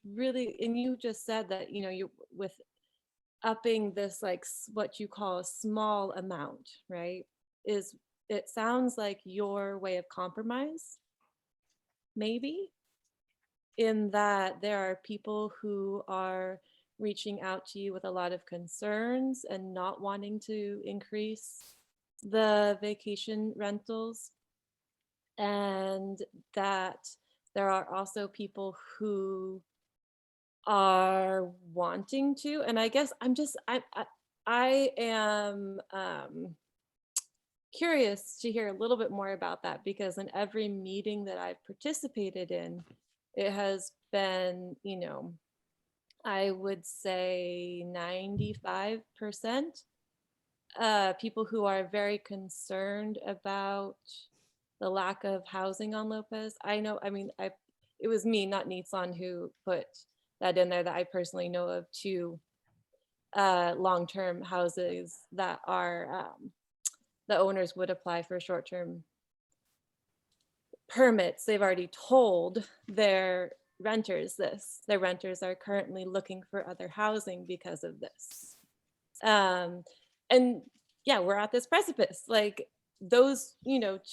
Speaker 12: really, and you just said that, you with upping this, like what you call a small amount, right? It sounds like your way of compromise, maybe, in that there are people who are reaching out to you with a lot of concerns and not wanting to increase the vacation rentals, and that there are also people who are wanting to, and I guess I am curious to hear a little bit more about that, because in every meeting that I've participated in, it has been, I would say 95% people who are very concerned about the lack of housing on Lopez. It was me, not Nitsan, who put that in there, that I personally know of two long-term houses that are, the owners would apply for short-term permits. They've already told their renters this. Their renters are currently looking for other housing because of this. And yeah, we're at this precipice. Like those,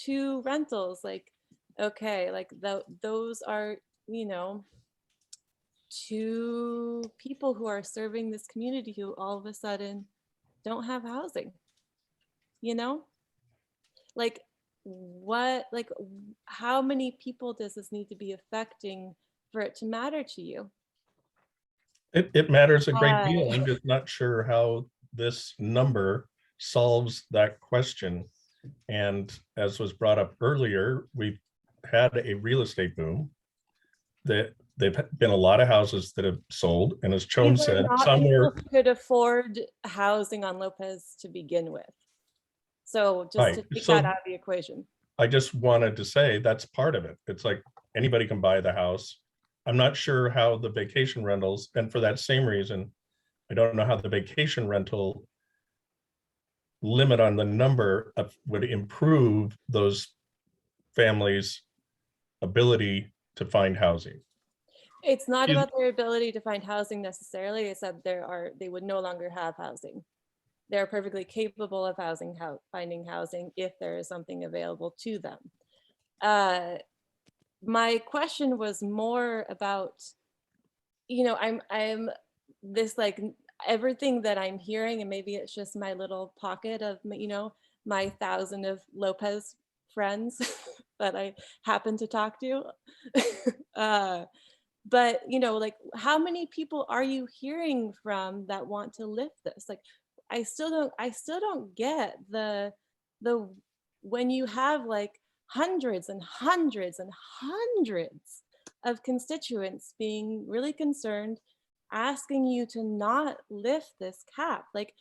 Speaker 12: two rentals, like, okay, like those are, two people who are serving this community who all of a sudden don't have housing, you know? Like what, like how many people does this need to be affecting for it to matter to you?
Speaker 4: It matters a great deal. I'm just not sure how this number solves that question. And as was brought up earlier, we've had a real estate boom. That there've been a lot of houses that have sold, and as Chon
Speaker 12: These are
Speaker 4: said,
Speaker 12: not
Speaker 4: somewhere
Speaker 12: people who could afford housing on Lopez to begin with. So just to
Speaker 4: right.
Speaker 12: take
Speaker 4: So
Speaker 12: that out of the equation.
Speaker 4: I just wanted to say that's part of it. It's like anybody can buy the house. I'm not sure how the vacation rentals, and for that same reason, I don't know how the vacation rental limit on the number of would improve those families' ability to find housing.
Speaker 12: It's not
Speaker 4: Excuse-
Speaker 12: about their ability to find housing necessarily. It's that they would no longer have housing. They're perfectly capable of finding housing if there is something available to them. My question was more about, you know, I'm this like everything that I'm hearing, and maybe it's just my little pocket of, you know, my 1,000 of Lopez friends that I happen to talk to. But, you know, like how many people are you hearing from that want to lift this? Like, I still don't get the when you have like hundreds and hundreds and hundreds of constituents being really concerned, asking you to not lift this cap. Like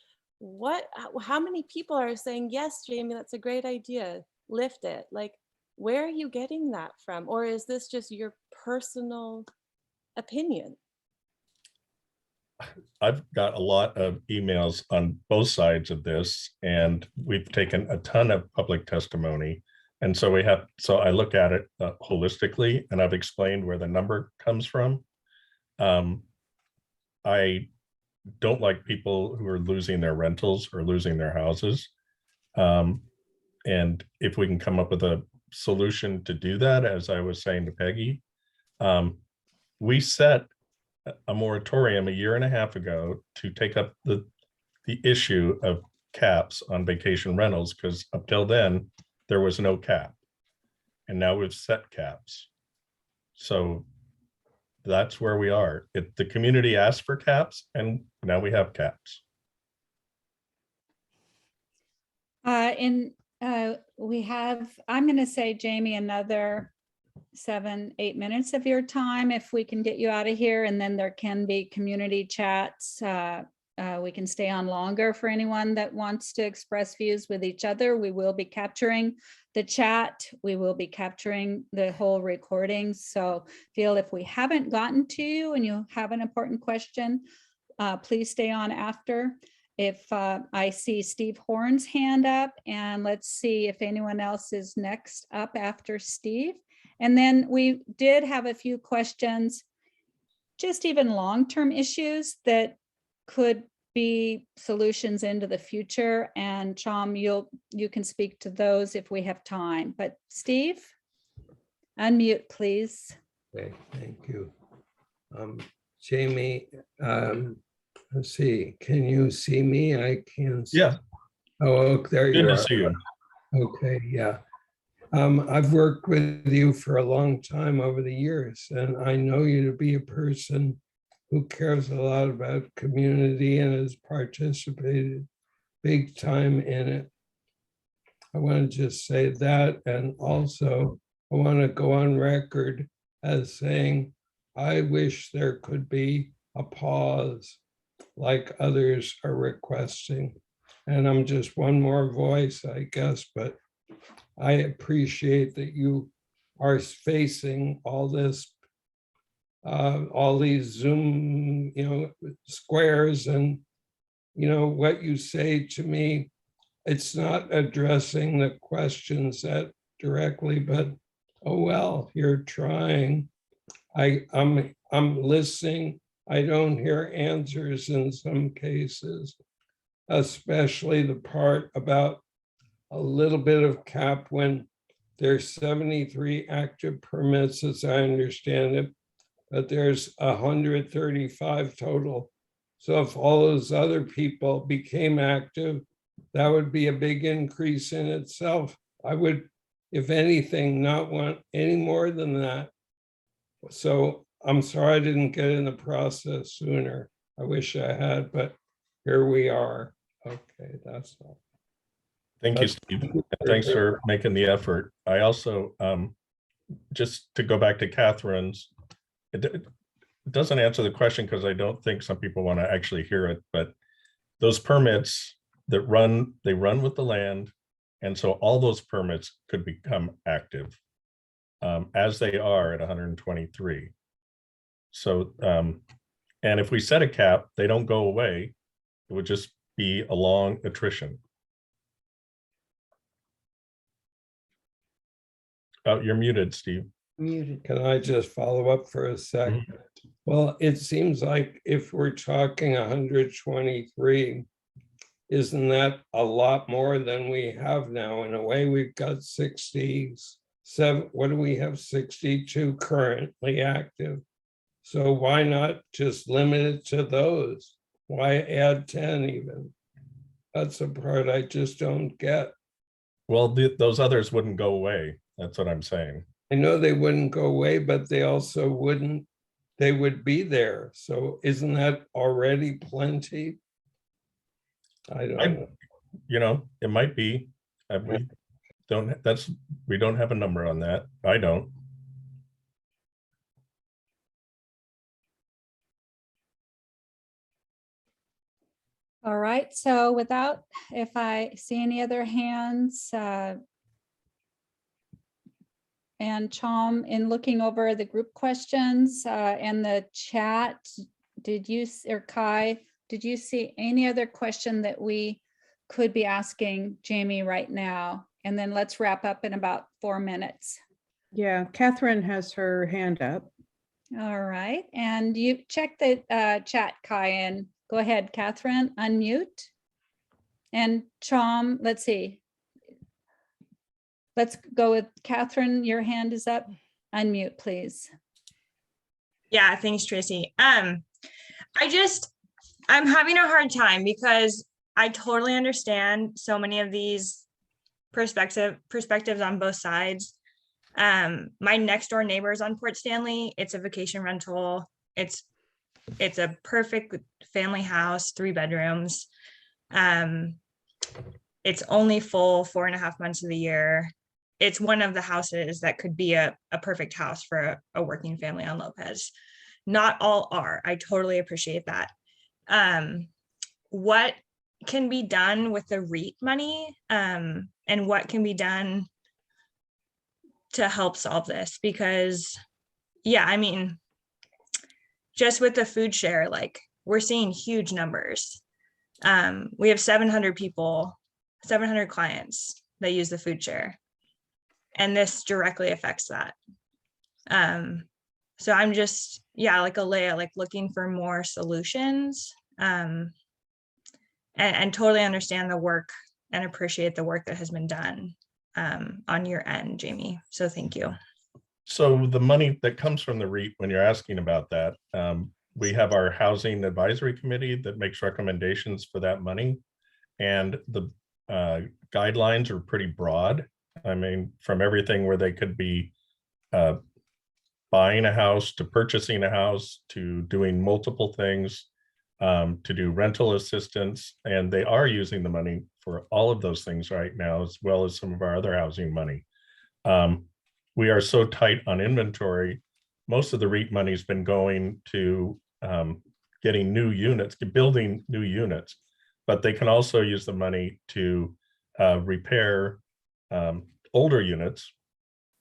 Speaker 12: how many people are saying, yes, Jamie, that's a great idea, lift it? Like, where are you getting that from? Or is this just your personal opinion?
Speaker 4: I've got a lot of emails on both sides of this, and we've taken a ton of public testimony. And so I look at it holistically, and I've explained where the number comes from. I don't like people who are losing their rentals or losing their houses. And if we can come up with a solution to do that, as I was saying to Peggy, we set a moratorium a year and a half ago to take up the issue of caps on vacation rentals, because up till then there was no cap, and now we've set caps. So that's where we are. The community asked for caps, and now we have caps.
Speaker 2: We have, I'm going to say, Jamie, another 7-8 minutes of your time if we can get you out of here, and then there can be community chats. We can stay on longer for anyone that wants to express views with each other. We will be capturing the chat. We will be capturing the whole recording. So feel if we haven't gotten to you and you have an important question, please stay on after. If I see Steve Horn's hand up, and let's see if anyone else is next up after Steve. And then we did have a few questions, just even long-term issues that could be solutions into the future. And Chom, you can speak to those if we have time. But Steve, unmute, please.
Speaker 13: Okay, thank you. Jamie, let's see, can you see me? I can't see.
Speaker 4: Yeah.
Speaker 13: Oh, there you are.
Speaker 4: Good to see you.
Speaker 13: Okay, yeah. I've worked with you for a long time over the years, and I know you to be a person who cares a lot about community and has participated big time in it. I want to just say that, and also I want to go on record as saying I wish there could be a pause like others are requesting. And I'm just one more voice, I guess, but I appreciate that you are facing all this, all these Zoom, squares, and, what you say to me, it's not addressing the questions that directly, but, oh, well, you're trying. I'm listening. I don't hear answers in some cases, especially the part about a little bit of cap when there's 73 active permits, as I understand it, but there's 135 total. So if all those other people became active, that would be a big increase in itself. I would, if anything, not want any more than that. So I'm sorry I didn't get in the process sooner. I wish I had, but here we are. Okay, that's all.
Speaker 4: Thank you, Steve. And thanks for making the effort. I also, just to go back to Catherine's, it doesn't answer the question because I don't think some people want to actually hear it, but those permits that run, they run with the land. And so all those permits could become active as they are at 123. So, and if we set a cap, they don't go away. It would just be a long attrition. Oh, you're muted, Steve.
Speaker 3: Muted.
Speaker 13: Can I just follow up for a second? Well, it seems like if we're talking 123, isn't that a lot more than we have now? In a way, we've got 67, what do we have, 62 currently active? So why not just limit it to those? Why add 10 even? That's the part I just don't get.
Speaker 4: Well, those others wouldn't go away. That's what I'm saying.
Speaker 13: I know they wouldn't go away, but they also wouldn't, they would be there. So isn't that already plenty? I don't know.
Speaker 4: You know, it might be. We don't have a number on that. I don't.
Speaker 2: All right, so without, if I see any other hands, and Chom, in looking over the group questions and the chat, did you, or Kai, did you see any other question that we could be asking Jamie right now? And then let's wrap up in about 4 minutes.
Speaker 3: Yeah, Catherine has her hand up.
Speaker 2: All right, and you check the chat, Kai, and go ahead, Catherine, unmute. And Chom, let's see. Let's go with Catherine, your hand is up. Unmute, please.
Speaker 7: Yeah, thanks, Tracy. I'm having a hard time because I totally understand so many of these perspectives on both sides. My next door neighbor is on Port Stanley. It's a vacation rental. It's a perfect family house, 3 bedrooms. It's only full 4.5 months of the year. It's one of the houses that could be a perfect house for a working family on Lopez. Not all are. I totally appreciate that. What can be done with the REIT money, and what can be done to help solve this? Because, yeah, I mean, just with the food share, like, we're seeing huge numbers. We have 700 people, 700 clients that use the food share. And this directly affects that. So I'm just, yeah, like Alea, like looking for more solutions, and totally understand the work and appreciate the work that has been done on your end, Jamie. So thank you.
Speaker 4: So the money that comes from the REIT, when you're asking about that, we have our housing advisory committee that makes recommendations for that money. And the guidelines are pretty broad. I mean, from everything where they could be buying a house to purchasing a house to doing multiple things, to do rental assistance. And they are using the money for all of those things right now, as well as some of our other housing money. We are so tight on inventory. Most of the REIT money has been going to getting new units, building new units, but they can also use the money to repair older units,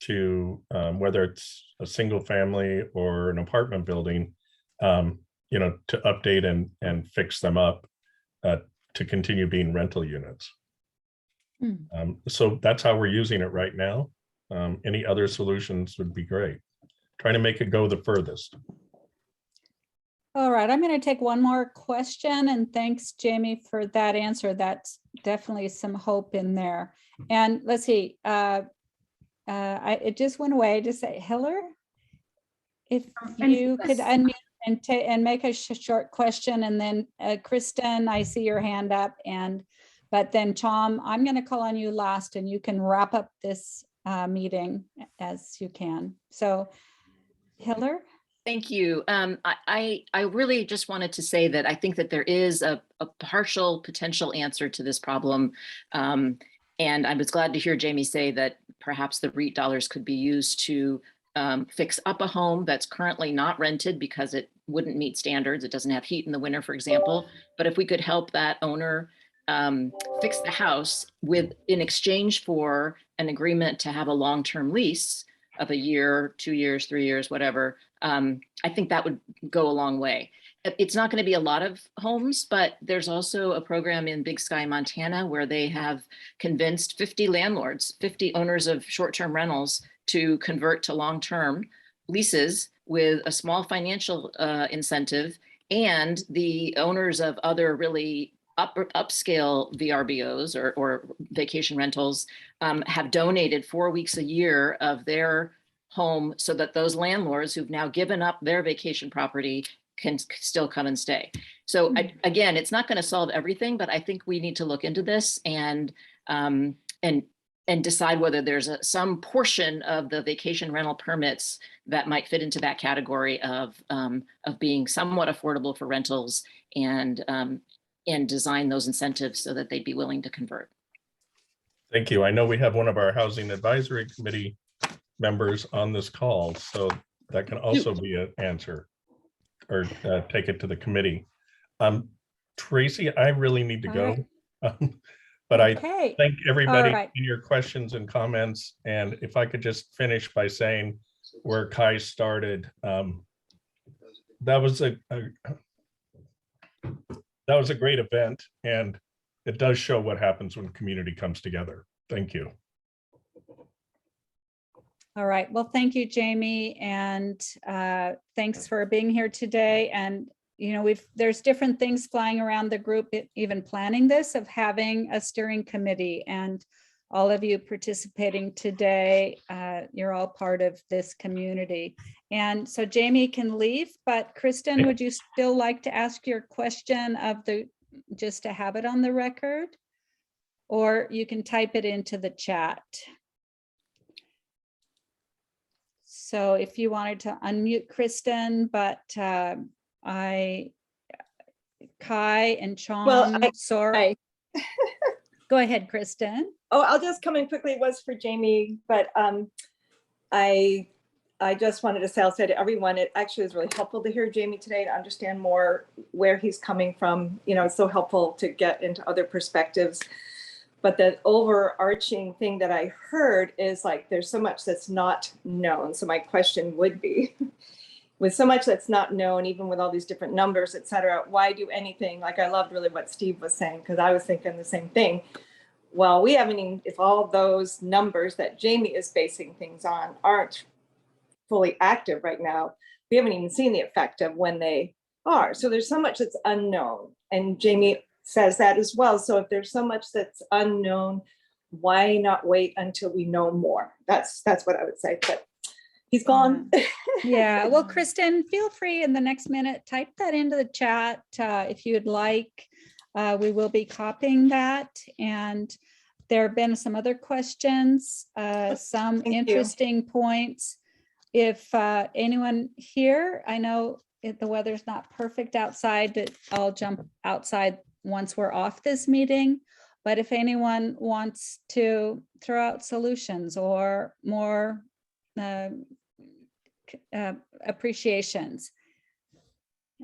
Speaker 4: to whether it's a single family or an apartment building, you know, to update and fix them up to continue being rental units. So that's how we're using it right now. Any other solutions would be great. Trying to make it go the furthest.
Speaker 2: All right, I'm going to take one more question, and thanks, Jamie, for that answer. That's definitely some hope in there. And let's see, it just went away to say, Hiller, If
Speaker 8: And-
Speaker 2: you could unmute and make a short question, and then Kristen, I see your hand up, but then Tom, I'm going to call on you last, and you can wrap up this meeting as you can. So Hiller?
Speaker 14: Thank you. I really just wanted to say that I think that there is a partial potential answer to this problem. And I was glad to hear Jamie say that perhaps the REIT dollars could be used to fix up a home that's currently not rented because it wouldn't meet standards. It doesn't have heat in the winter, for example. But if we could help that owner fix the house in exchange for an agreement to have a long-term lease of a year, 2 years, 3 years, whatever, I think that would go a long way. It's not going to be a lot of homes, but there's also a program in Big Sky, Montana, where they have convinced 50 landlords, 50 owners of short-term rentals to convert to long-term leases with a small financial incentive. And the owners of other really upscale VRBOs or vacation rentals have donated 4 weeks a year of their home so that those landlords who've now given up their vacation property can still come and stay. So again, it's not going to solve everything, but I think we need to look into this and decide whether there's some portion of the vacation rental permits that might fit into that category of being somewhat affordable for rentals and design those incentives so that they'd be willing to convert.
Speaker 4: Thank you. I know we have one of our Housing Advisory Committee members on this call, so that can also be an answer or take it to the committee. Tracy, I really need to go, but I thank everybody in your questions and comments. And if I could just finish by saying where Kai started, that was a great event, and it does show what happens when community comes together. Thank you.
Speaker 2: All right. Well, thank you, Jamie. And thanks for being here today. And, you know, there's different things flying around the group, even planning this, of having a steering committee, and all of you participating today. You're all part of this community. And so Jamie can leave, but Kristen, would you still like to ask your question just to have it on the record? Or you can type it into the chat. So if you wanted to unmute Kristen, but Kai and Sean, sorry. Go ahead, Kristen.
Speaker 15: Oh, I'll just come in quickly. It was for Jamie, but I just wanted to say, I'll say to everyone, it actually is really helpful to hear Jamie today, to understand more where he's coming from. You know, it's so helpful to get into other perspectives. But the overarching thing that I heard is like, there's so much that's not known. So my question would be, with so much that's not known, even with all these different numbers, et cetera, why do anything? Like, I loved really what Steve was saying, because I was thinking the same thing. Well, we haven't even, if all those numbers that Jamie is basing things on aren't fully active right now, we haven't even seen the effect of when they are. So there's so much that's unknown. And Jamie says that as well. So if there's so much that's unknown, why not wait until we know more? That's what I would say, but he's gone.
Speaker 2: Yeah, well, Kristen, feel free in the next minute, type that into the chat if you'd like. We will be copying that. And there have been some other questions, some interesting points. If anyone here, I know the weather's not perfect outside, but I'll jump outside once we're off this meeting. But if anyone wants to throw out solutions or more appreciations.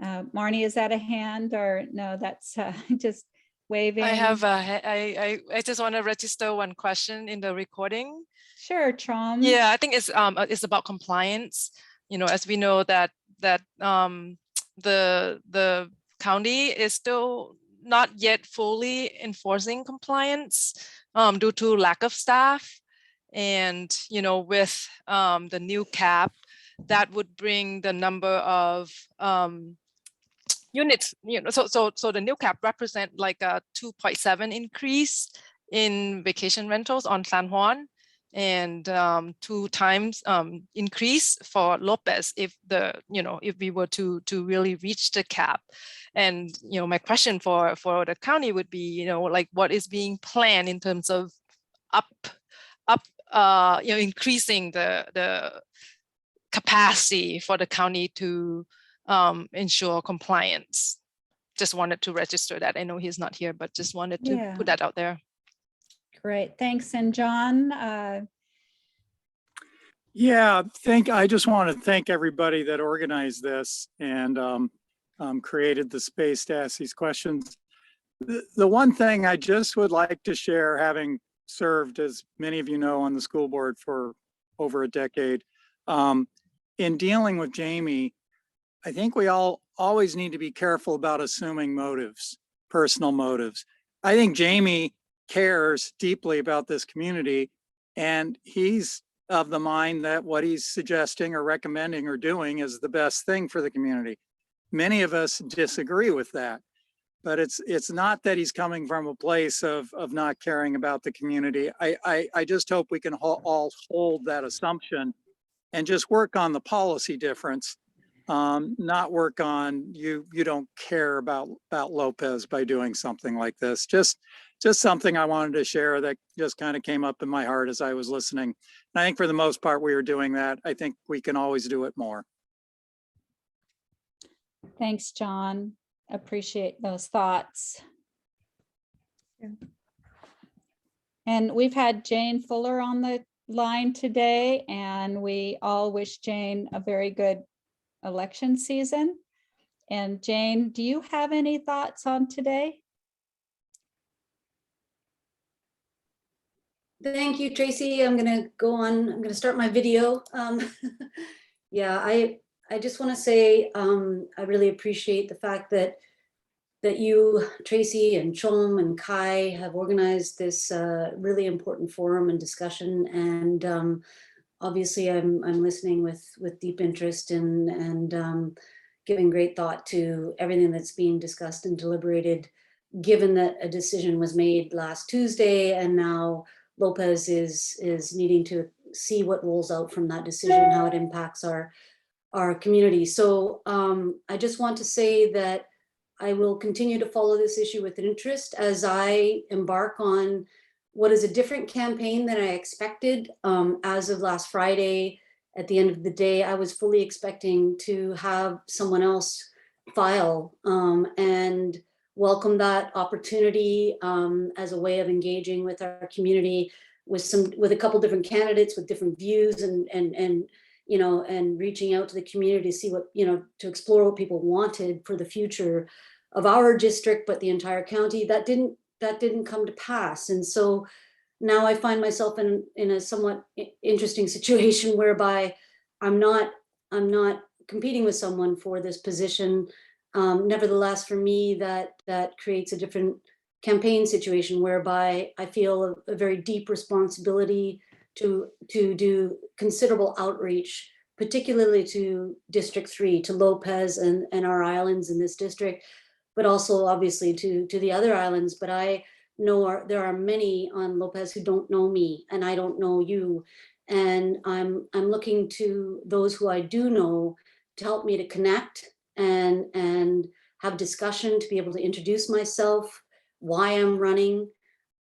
Speaker 2: Marnie, is that a hand or no? That's just waving.
Speaker 1: I have I just want to register one question in the recording.
Speaker 2: Sure, Trom.
Speaker 1: Yeah, I think it's about compliance. You know, as we know that the county is still not yet fully enforcing compliance due to lack of staff. And, you know, with the new cap, that would bring the number of units, you know, so the new cap represent like a 2.7 increase in vacation rentals on San Juan. and 2 times increase for Lopez if if we were to really reach the cap. And my question for the county would be, like what is being planned in terms of increasing the capacity for the county to ensure compliance. Just wanted to register that. I know he's not here, but just wanted to put that out there.
Speaker 2: Great, thanks. And John?
Speaker 16: Yeah, I just want to thank everybody that organized this and created the space to ask these questions. The one thing I just would like to share, having served, as many of you know, on the school board for over a decade, in dealing with Jamie, I think we all always need to be careful about assuming motives, personal motives. I think Jamie cares deeply about this community, and he's of the mind that what he's suggesting or recommending or doing is the best thing for the community. Many of us disagree with that, but it's not that he's coming from a place of not caring about the community. I just hope we can all hold that assumption and just work on the policy difference, not work on you don't care about Lopez by doing something like this. Just something I wanted to share that just kind of came up in my heart as I was listening. And I think for the most part, we are doing that. I think we can always do it more.
Speaker 2: Thanks, John. Appreciate those thoughts. And we've had Jane Fuller on the line today, and we all wish Jane a very good election season. And Jane, do you have any thoughts on today?
Speaker 17: Thank you, Tracy. I'm going to go on. I'm going to start my video. Yeah, I just want to say I really appreciate the fact that you, Tracy, and Chom and Kai have organized this really important forum and discussion. And obviously, I'm listening with deep interest and giving great thought to everything that's being discussed and deliberated, given that a decision was made last Tuesday, and now Lopez is needing to see what rolls out from that decision, how it impacts our community. So I just want to say that I will continue to follow this issue with interest as I embark on what is a different campaign than I expected. As of last Friday, at the end of the day, I was fully expecting to have someone else file and welcome that opportunity as a way of engaging with our community with a couple different candidates with different views and reaching out to the community to see what, to explore what people wanted for the future of our district, but the entire county. That didn't come to pass. And so now I find myself in a somewhat interesting situation whereby I'm not competing with someone for this position. Nevertheless, for me, that creates a different campaign situation whereby I feel a very deep responsibility to do considerable outreach, particularly to District 3, to Lopez and our islands in this district, but also obviously to the other islands. But I know there are many on Lopez who don't know me, and I don't know you. And I'm looking to those who I do know to help me to connect and have discussion, to be able to introduce myself, why I'm running,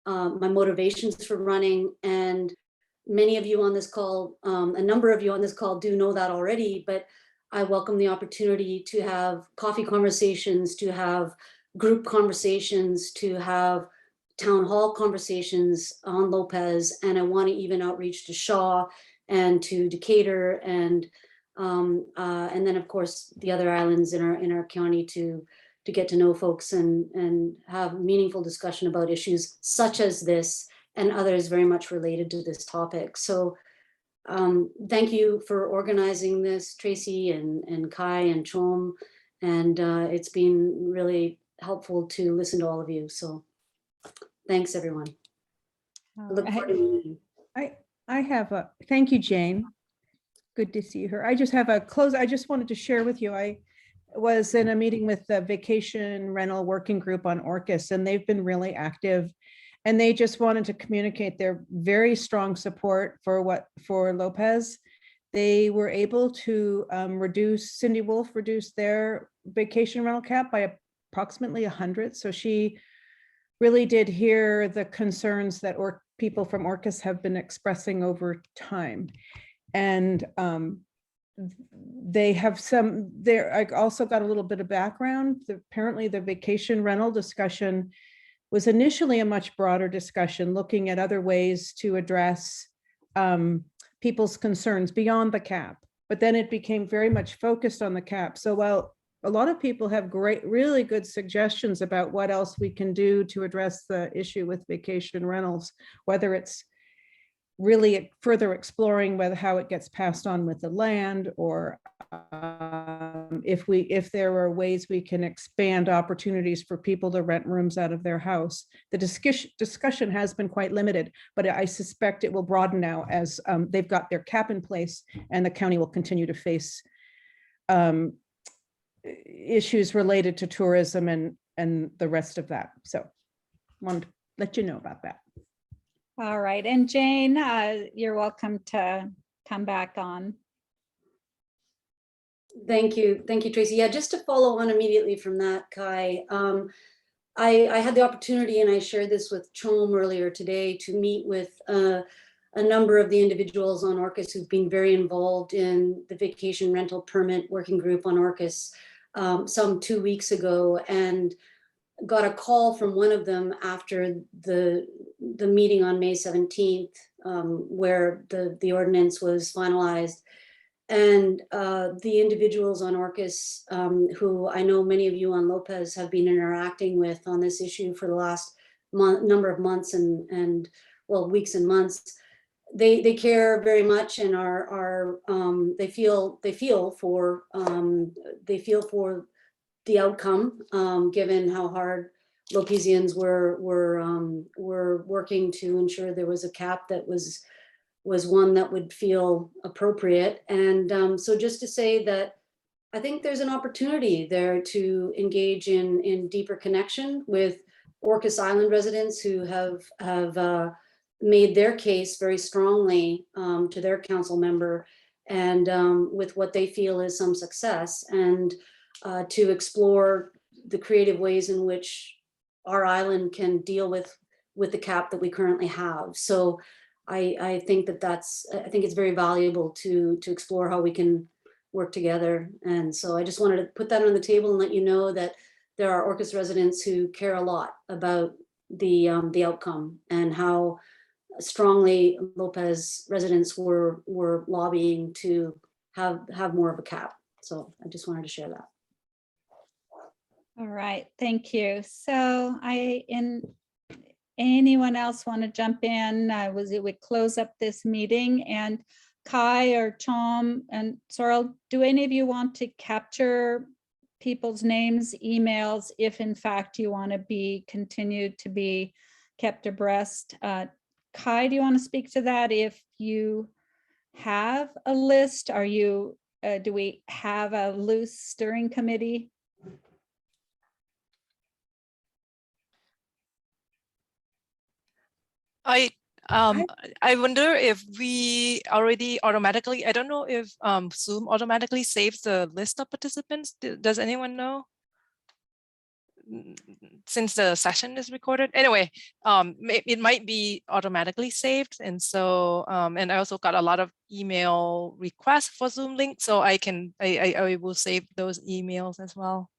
Speaker 17: my motivations for running. And many of you on this call, a number of you on this call do know that already, but I welcome the opportunity to have coffee conversations, to have group conversations, to have town hall conversations on Lopez. And I want to even outreach to Shaw and to Decatur and then of course the other islands in our county to get to know folks and have meaningful discussion about issues such as this and others very much related to this topic. So thank you for organizing this, Tracy and Kai and Chom, and it's been really helpful to listen to all of you. So thanks, everyone. I look forward to meeting you.
Speaker 3: I have thank you, Jane. Good to see her. I just have I just wanted to share with you, I was in a meeting with the Vacation Rental Working Group on Orcas, and they've been really active And they just wanted to communicate their very strong support for Lopez. They were able to Cindy Wolf reduced their vacation rental cap by approximately 100. So she really did hear the concerns that people from Orcas have been expressing over time. And they have I also got a little bit of background. Apparently the vacation rental discussion was initially a much broader discussion, looking at other ways to address people's concerns beyond the cap. But then it became very much focused on the cap. So while a lot of people have really good suggestions about what else we can do to address the issue with vacation rentals, whether it's really further exploring how it gets passed on with the land, or if there are ways we can expand opportunities for people to rent rooms out of their house. The discussion has been quite limited, but I suspect it will broaden now as they've got their cap in place and the county will continue to face issues related to tourism and the rest of that. So wanted to let you know about that.
Speaker 2: All right, and Jane, you're welcome to come back on.
Speaker 17: Thank you, Tracy. Yeah, just to follow on immediately from that, Kai, I had the opportunity, and I shared this with Chom earlier today, to meet with a number of the individuals on Orcas who've been very involved in the vacation rental permit working group on Orcas some 2 weeks ago, and got a call from one of them after the meeting on May 17th, where the ordinance was finalized. And the individuals on Orcas, who I know many of you on Lopez have been interacting with on this issue for the last number of months and well, weeks and months, they care very much and they feel for the outcome, given how hard Lopesians were working to ensure there was a cap that was one that would feel appropriate. And so just to say that I think there's an opportunity there to engage in deeper connection with Orcas Island residents who have made their case very strongly to their council member, and with what they feel is some success, and to explore the creative ways in which our island can deal with the cap that we currently have. So I think it's very valuable to explore how we can work together. And so I just wanted to put that on the table and let you know that there are Orcas residents who care a lot about the outcome, and how strongly Lopez residents were lobbying to have more of a cap. So I just wanted to share that.
Speaker 2: All right, thank you. So anyone else want to jump in? It would close up this meeting. And Kai or Tom and Sorrel, do any of you want to capture people's names, emails, if in fact you want to continue to be kept abreast? Kai, do you want to speak to that? If you have a list, do we have a loose steering committee?
Speaker 1: I wonder if we already automatically, I don't know if Zoom automatically saves the list of participants. Does anyone know? Since the session is recorded. Anyway, it might be automatically saved. And so, and I also got a lot of email requests for Zoom link, so I will save those emails as well.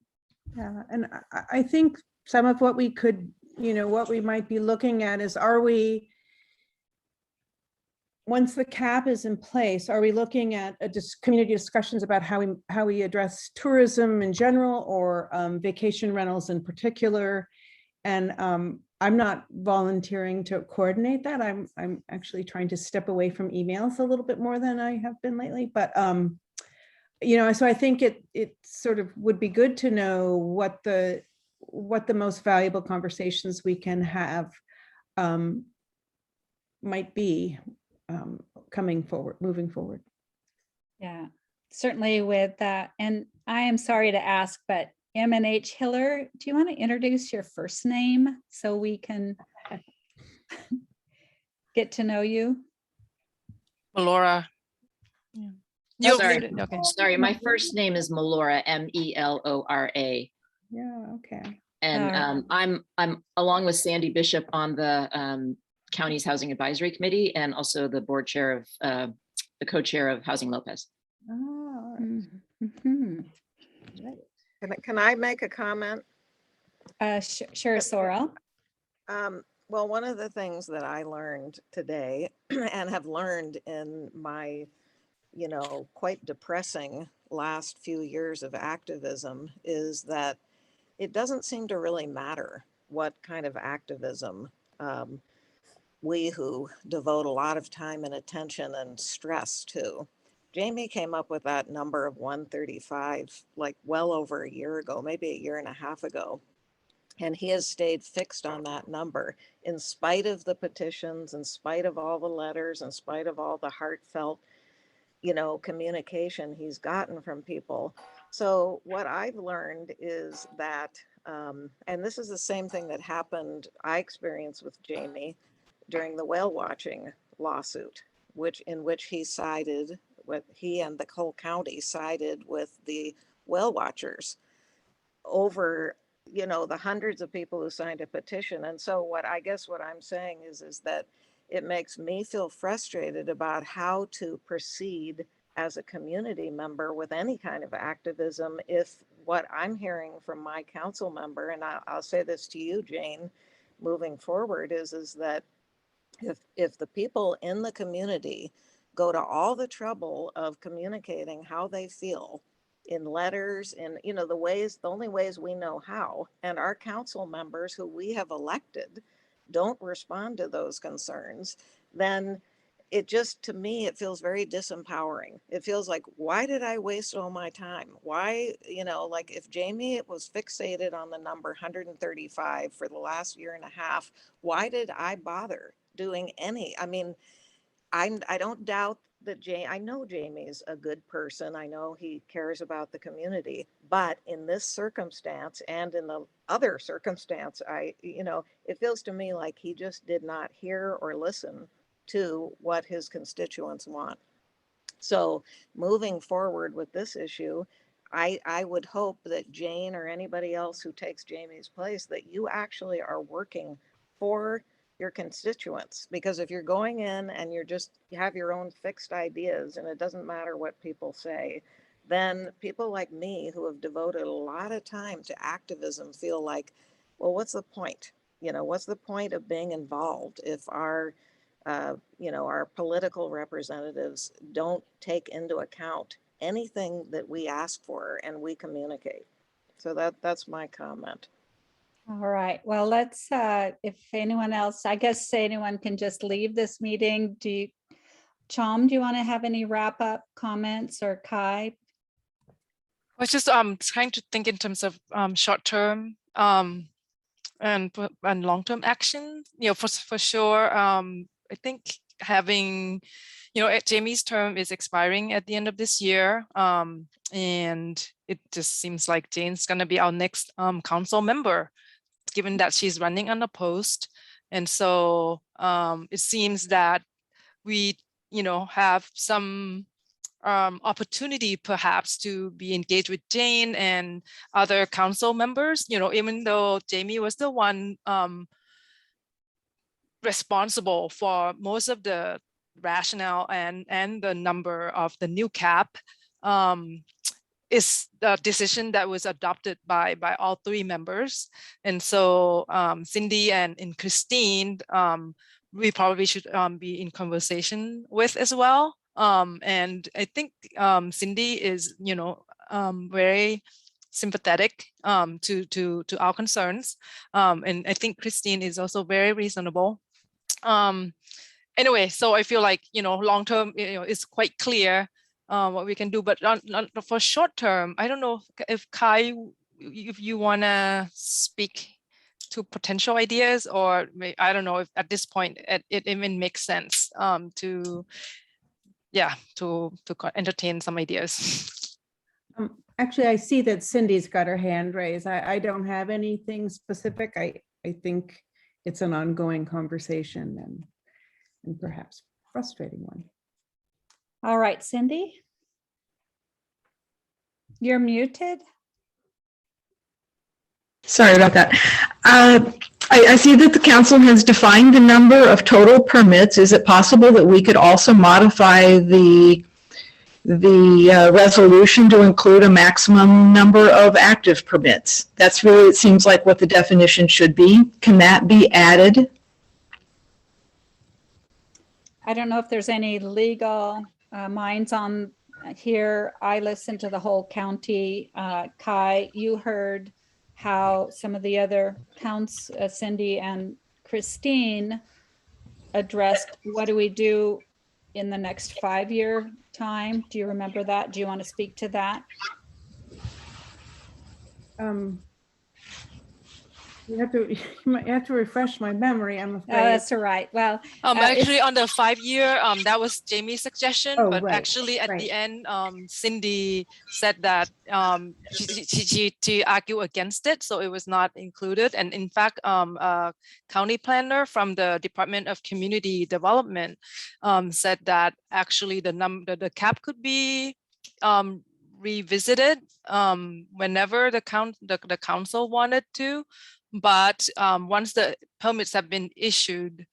Speaker 3: Yeah, and I think some of what we could, what we might be looking at is, once the cap is in place, are we looking at community discussions about how we address tourism in general, or vacation rentals in particular? And I'm not volunteering to coordinate that. I'm actually trying to step away from emails a little bit more than I have been lately. But so I think it sort of would be good to know what the most valuable conversations we can have might be. Moving forward.
Speaker 2: Yeah, certainly with that. And I am sorry to ask, but M&H Hiller, do you want to introduce your first name so we can get to know you?
Speaker 1: Laura. Yeah.
Speaker 14: Oh,
Speaker 1: You're
Speaker 14: sorry.
Speaker 1: muted. Okay.
Speaker 14: Sorry, my first name is Melora, Melora.
Speaker 3: Yeah, okay.
Speaker 14: And I'm along with Sandy Bishop on the county's Housing Advisory Committee and also the board chair of the co-chair of Housing Lopez.
Speaker 3: Oh,
Speaker 2: Mhm.
Speaker 5: Can I make a comment?
Speaker 2: Sure, Sorrel.
Speaker 5: Well, one of the things that I learned today and have learned in my, quite depressing last few years of activism is that it doesn't seem to really matter what kind of activism we who devote a lot of time and attention and stress to. Jamie came up with that number of 135 like well over a year ago, maybe a year and a half ago. And he has stayed fixed on that number in spite of the petitions, in spite of all the letters, in spite of all the heartfelt, communication he's gotten from people. So what I've learned is that, and this is the same thing that happened, I experienced with Jamie during the whale watching lawsuit, in which he sided with, he and the whole county sided with the whale watchers over the hundreds of people who signed a petition. And so what I'm saying is that it makes me feel frustrated about how to proceed as a community member with any kind of activism if what I'm hearing from my council member, and I'll say this to you, Jane, moving forward, is that if the people in the community go to all the trouble of communicating how they feel in letters, in the only ways we know how, and our council members who we have elected don't respond to those concerns, then it just, to me, it feels very disempowering. It feels like, why did I waste all my time? Why, like if Jamie was fixated on the number 135 for the last year and a half, why did I bother doing any? I mean, I don't doubt that I know Jamie's a good person. I know he cares about the community, but in this circumstance and in the other circumstance, it feels to me like he just did not hear or listen to what his constituents want. So moving forward with this issue, I would hope that Jane or anybody else who takes Jamie's place, that you actually are working for your constituents, because if you're going in and you have your own fixed ideas and it doesn't matter what people say, then people like me who have devoted a lot of time to activism feel like, well, what's the point? What's the point of being involved if our political representatives don't take into account anything that we ask for and we communicate? So that's my comment.
Speaker 2: All right, well, let's, if anyone else, I guess anyone can just leave this meeting. Chom, do you want to have any wrap up comments, or Kai?
Speaker 1: I was just trying to think in terms of short term and long term action. For sure. I think having, Jamie's term is expiring at the end of this year, and it just seems like Jane's going to be our next council member, given that she's running unopposed. And so it seems that we, have some opportunity perhaps to be engaged with Jane and other council members, even though Jamie was the one responsible for most of the rationale and the number of the new cap. Is the decision that was adopted by all three members. And so Cindy and Christine, we probably should be in conversation with as well. And I think Cindy is, very sympathetic to our concerns. And I think Christine is also very reasonable. Anyway, so I feel like, long term, it's quite clear what we can do, but for short term, I don't know if Kai, if you want to speak to potential ideas, or I don't know if at this point it even makes sense to entertain some ideas.
Speaker 3: Actually, I see that Cindy's got her hand raised. I don't have anything specific. I think it's an ongoing conversation and perhaps frustrating one.
Speaker 2: All right, Cindy. You're muted.
Speaker 18: Sorry about that. I see that the council has defined the number of total permits. Is it possible that we could also modify the resolution to include a maximum number of active permits? That's really, it seems like what the definition should be. Can that be added?
Speaker 2: I don't know if there's any legal minds on here. I listened to the whole county. Kai, you heard how some of the other counts, Cindy and Christine, addressed what do we do in the next 5-year time? Do you remember that? Do you want to speak to that?
Speaker 3: You might have to refresh my memory, I'm afraid.
Speaker 2: Oh, that's all right. Well,
Speaker 1: actually on the 5-year, that was Jamie's suggestion,
Speaker 3: Oh,
Speaker 1: but
Speaker 3: right,
Speaker 1: actually at
Speaker 3: right.
Speaker 1: the end, Cindy said that she argued against it, so it was not included. And in fact, a county planner from the Department of Community Development said that actually the cap could be revisited whenever the council wanted to. But once the permits have been issued,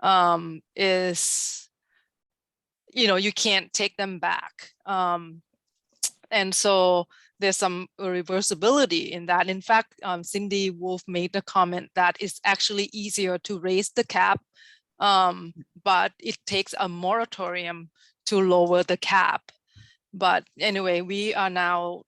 Speaker 1: you can't take them back. And so there's some reversibility in that. In fact, Cindy Wolf made the comment that it's actually easier to raise the cap, but it takes a moratorium to lower the cap. But anyway, we are now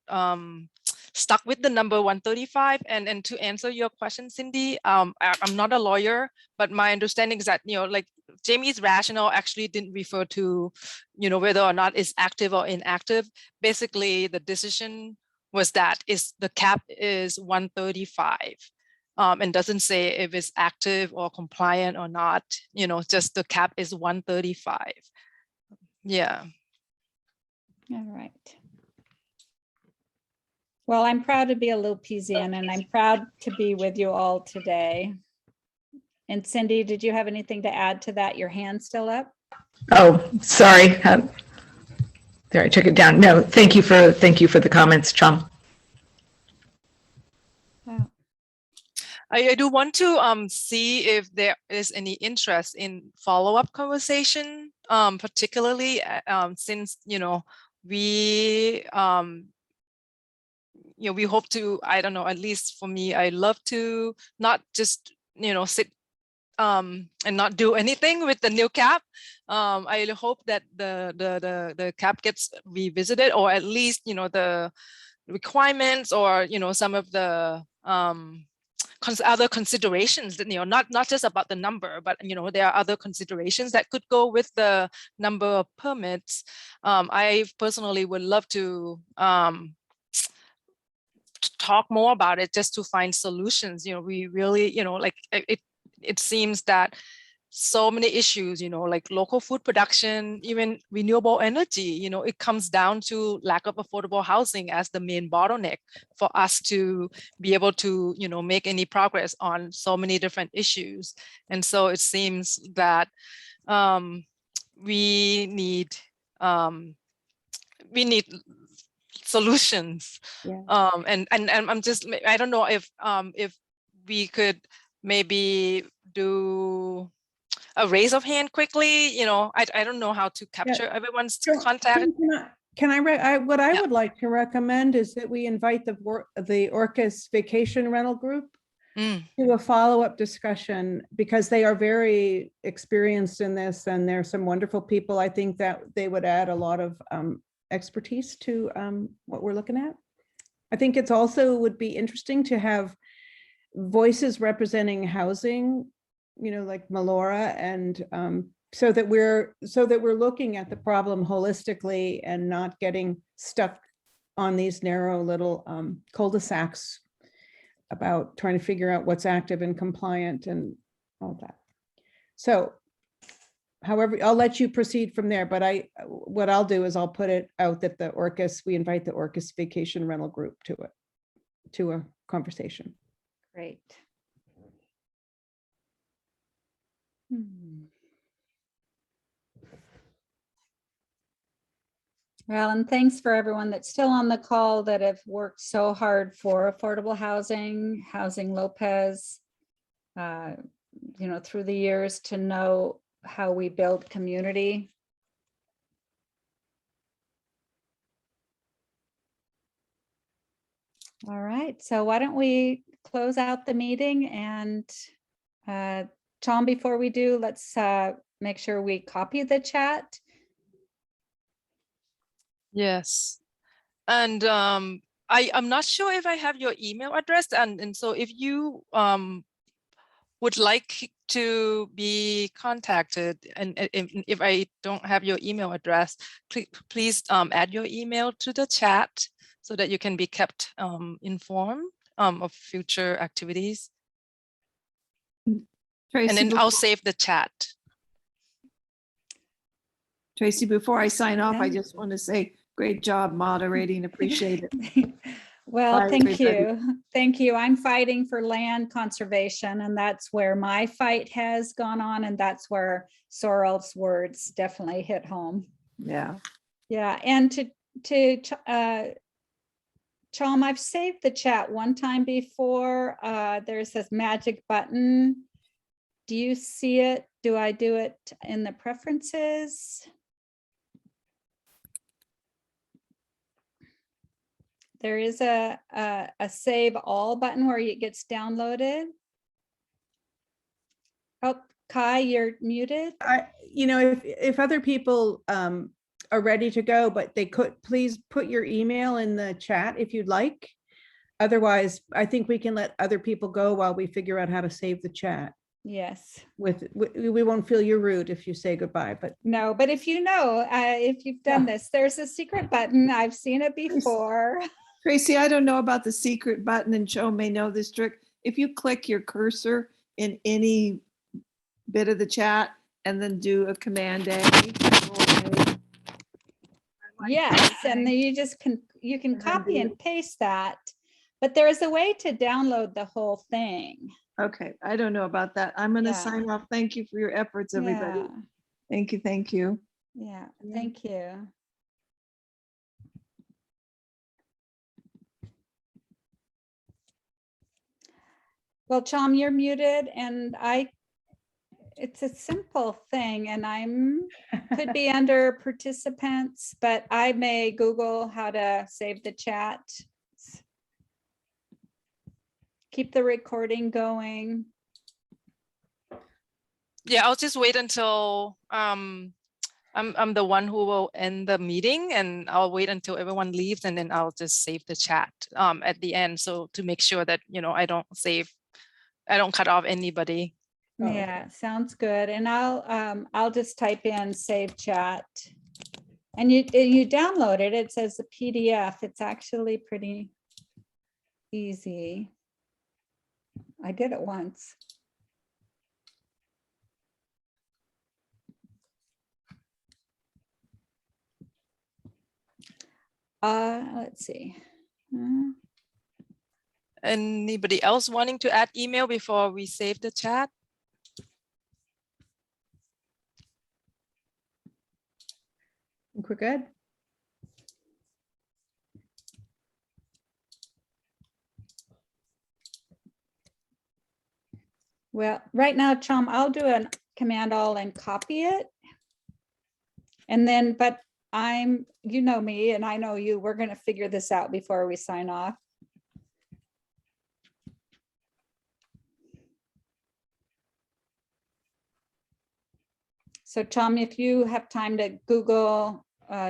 Speaker 1: stuck with the number 135. And to answer your question, Cindy, I'm not a lawyer, but my understanding is that, like Jamie's rationale actually didn't refer to, whether or not it's active or inactive. Basically, the decision was that the cap is 135 and doesn't say if it's active or compliant or not, just the cap is 135. Yeah.
Speaker 2: all right. Well, I'm proud to be a Lopesian, and I'm proud to be with you all today. And Cindy, did you have anything to add to that? Your hand's still up?
Speaker 18: Oh, sorry. There, I took it down. No, thank you for the comments, Chum.
Speaker 1: I do want to see if there is any interest in follow-up conversation, particularly since we hope to, I don't know, at least for me, I love to not just sit and not do anything with the new cap. I hope that the cap gets revisited, or at least the requirements, or some of the other considerations that not just about the number, but there are other considerations that could go with the number of permits. I personally would love to talk more about it, just to find solutions. We really like it seems that so many issues, like local food production, even renewable energy, it comes down to lack of affordable housing as the main bottleneck for us to be able to, make any progress on so many different issues. And so it seems that we need solutions.
Speaker 3: Yeah.
Speaker 1: And I'm just, I don't know if we could maybe do a raise of hand quickly. I don't know how to capture everyone's contact.
Speaker 3: What I would like to recommend is that we invite the Orcas Vacation Rental Group to a follow-up discussion, because they are very experienced in this, and they're some wonderful people. I think that they would add a lot of expertise to what we're looking at. I think it's also would be interesting to have voices representing housing, like Melora, and so that we're looking at the problem holistically and not getting stuck on these narrow little cul-de-sacs about trying to figure out what's active and compliant and all that. So however, I'll let you proceed from there, but what I'll do is I'll put it out that we invite the Orcas Vacation Rental Group to a conversation.
Speaker 2: Great. Well, and thanks for everyone that's still on the call that have worked so hard for affordable housing, Housing Lopez, you know, through the years to know how we build community. All right, so why don't we close out the meeting, and Tom, before we do, let's make sure we copy the chat.
Speaker 1: Yes. And I'm not sure if I have your email address. And so if you would like to be contacted, and if I don't have your email address, please add your email to the chat so that you can be kept informed of future activities.
Speaker 11: Tracy,
Speaker 1: and then I'll save the chat.
Speaker 11: Tracy, before I sign off, I
Speaker 2: Yeah.
Speaker 11: just want to say, great job moderating. Appreciate it.
Speaker 2: Well,
Speaker 11: Bye,
Speaker 2: thank
Speaker 11: everybody.
Speaker 2: you. Thank you. I'm fighting for land conservation, and that's where my fight has gone on, and that's where Sorrel's words definitely hit home.
Speaker 11: Yeah.
Speaker 2: Yeah, and to Chom, I've saved the chat one time before. There's this magic button. Do you see it? Do I do it in the preferences? There is a save all button where it gets downloaded. Oh, Kai, you're muted.
Speaker 3: You know, if other people are ready to go, but they could please put your email in the chat if you'd like. Otherwise, I think we can let other people go while we figure out how to save the chat.
Speaker 2: Yes.
Speaker 3: We won't feel you're rude if you say goodbye, but
Speaker 2: no, but if you know, if you've done this, there's a secret button. I've seen it before.
Speaker 11: Tracy, I don't know about the secret button, and Joe may know this trick. If you click your cursor in any bit of the chat and then do a Command A.
Speaker 2: Yes, and then you can copy and paste that, but there is a way to download the whole thing.
Speaker 11: Okay, I don't know about that. I'm going to
Speaker 2: Yeah.
Speaker 11: sign off. Thank you for your efforts, everybody.
Speaker 2: Yeah.
Speaker 11: Thank you. Thank you.
Speaker 2: Yeah, thank you. Well, Chom, you're muted, and it's a simple thing, and could be under participants, but I may Google how to save the chat. Keep the recording going.
Speaker 1: Yeah, I'll just wait until I'm the one who will end the meeting, and I'll wait until everyone leaves, and then I'll just save the chat at the end. So to make sure that, you know, I don't cut off anybody.
Speaker 2: Yeah, sounds good. And I'll just type in save chat. And you download it. It says the PDF. It's actually pretty easy. I did it once. Let's see.
Speaker 1: Anybody else wanting to add email before we save the chat?
Speaker 3: I think we're good.
Speaker 2: Well, right now, Chom, I'll do a Command All and copy it. And then, but you know me and I know you, we're going to figure this out before we sign off. So Tom, if you have time to Google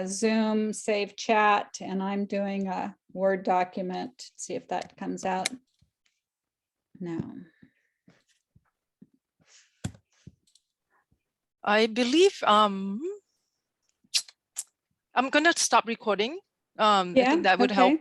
Speaker 2: Zoom, save chat, and I'm doing a Word document, see if that comes out. No.
Speaker 1: I believe I'm gonna stop recording. I think that would help.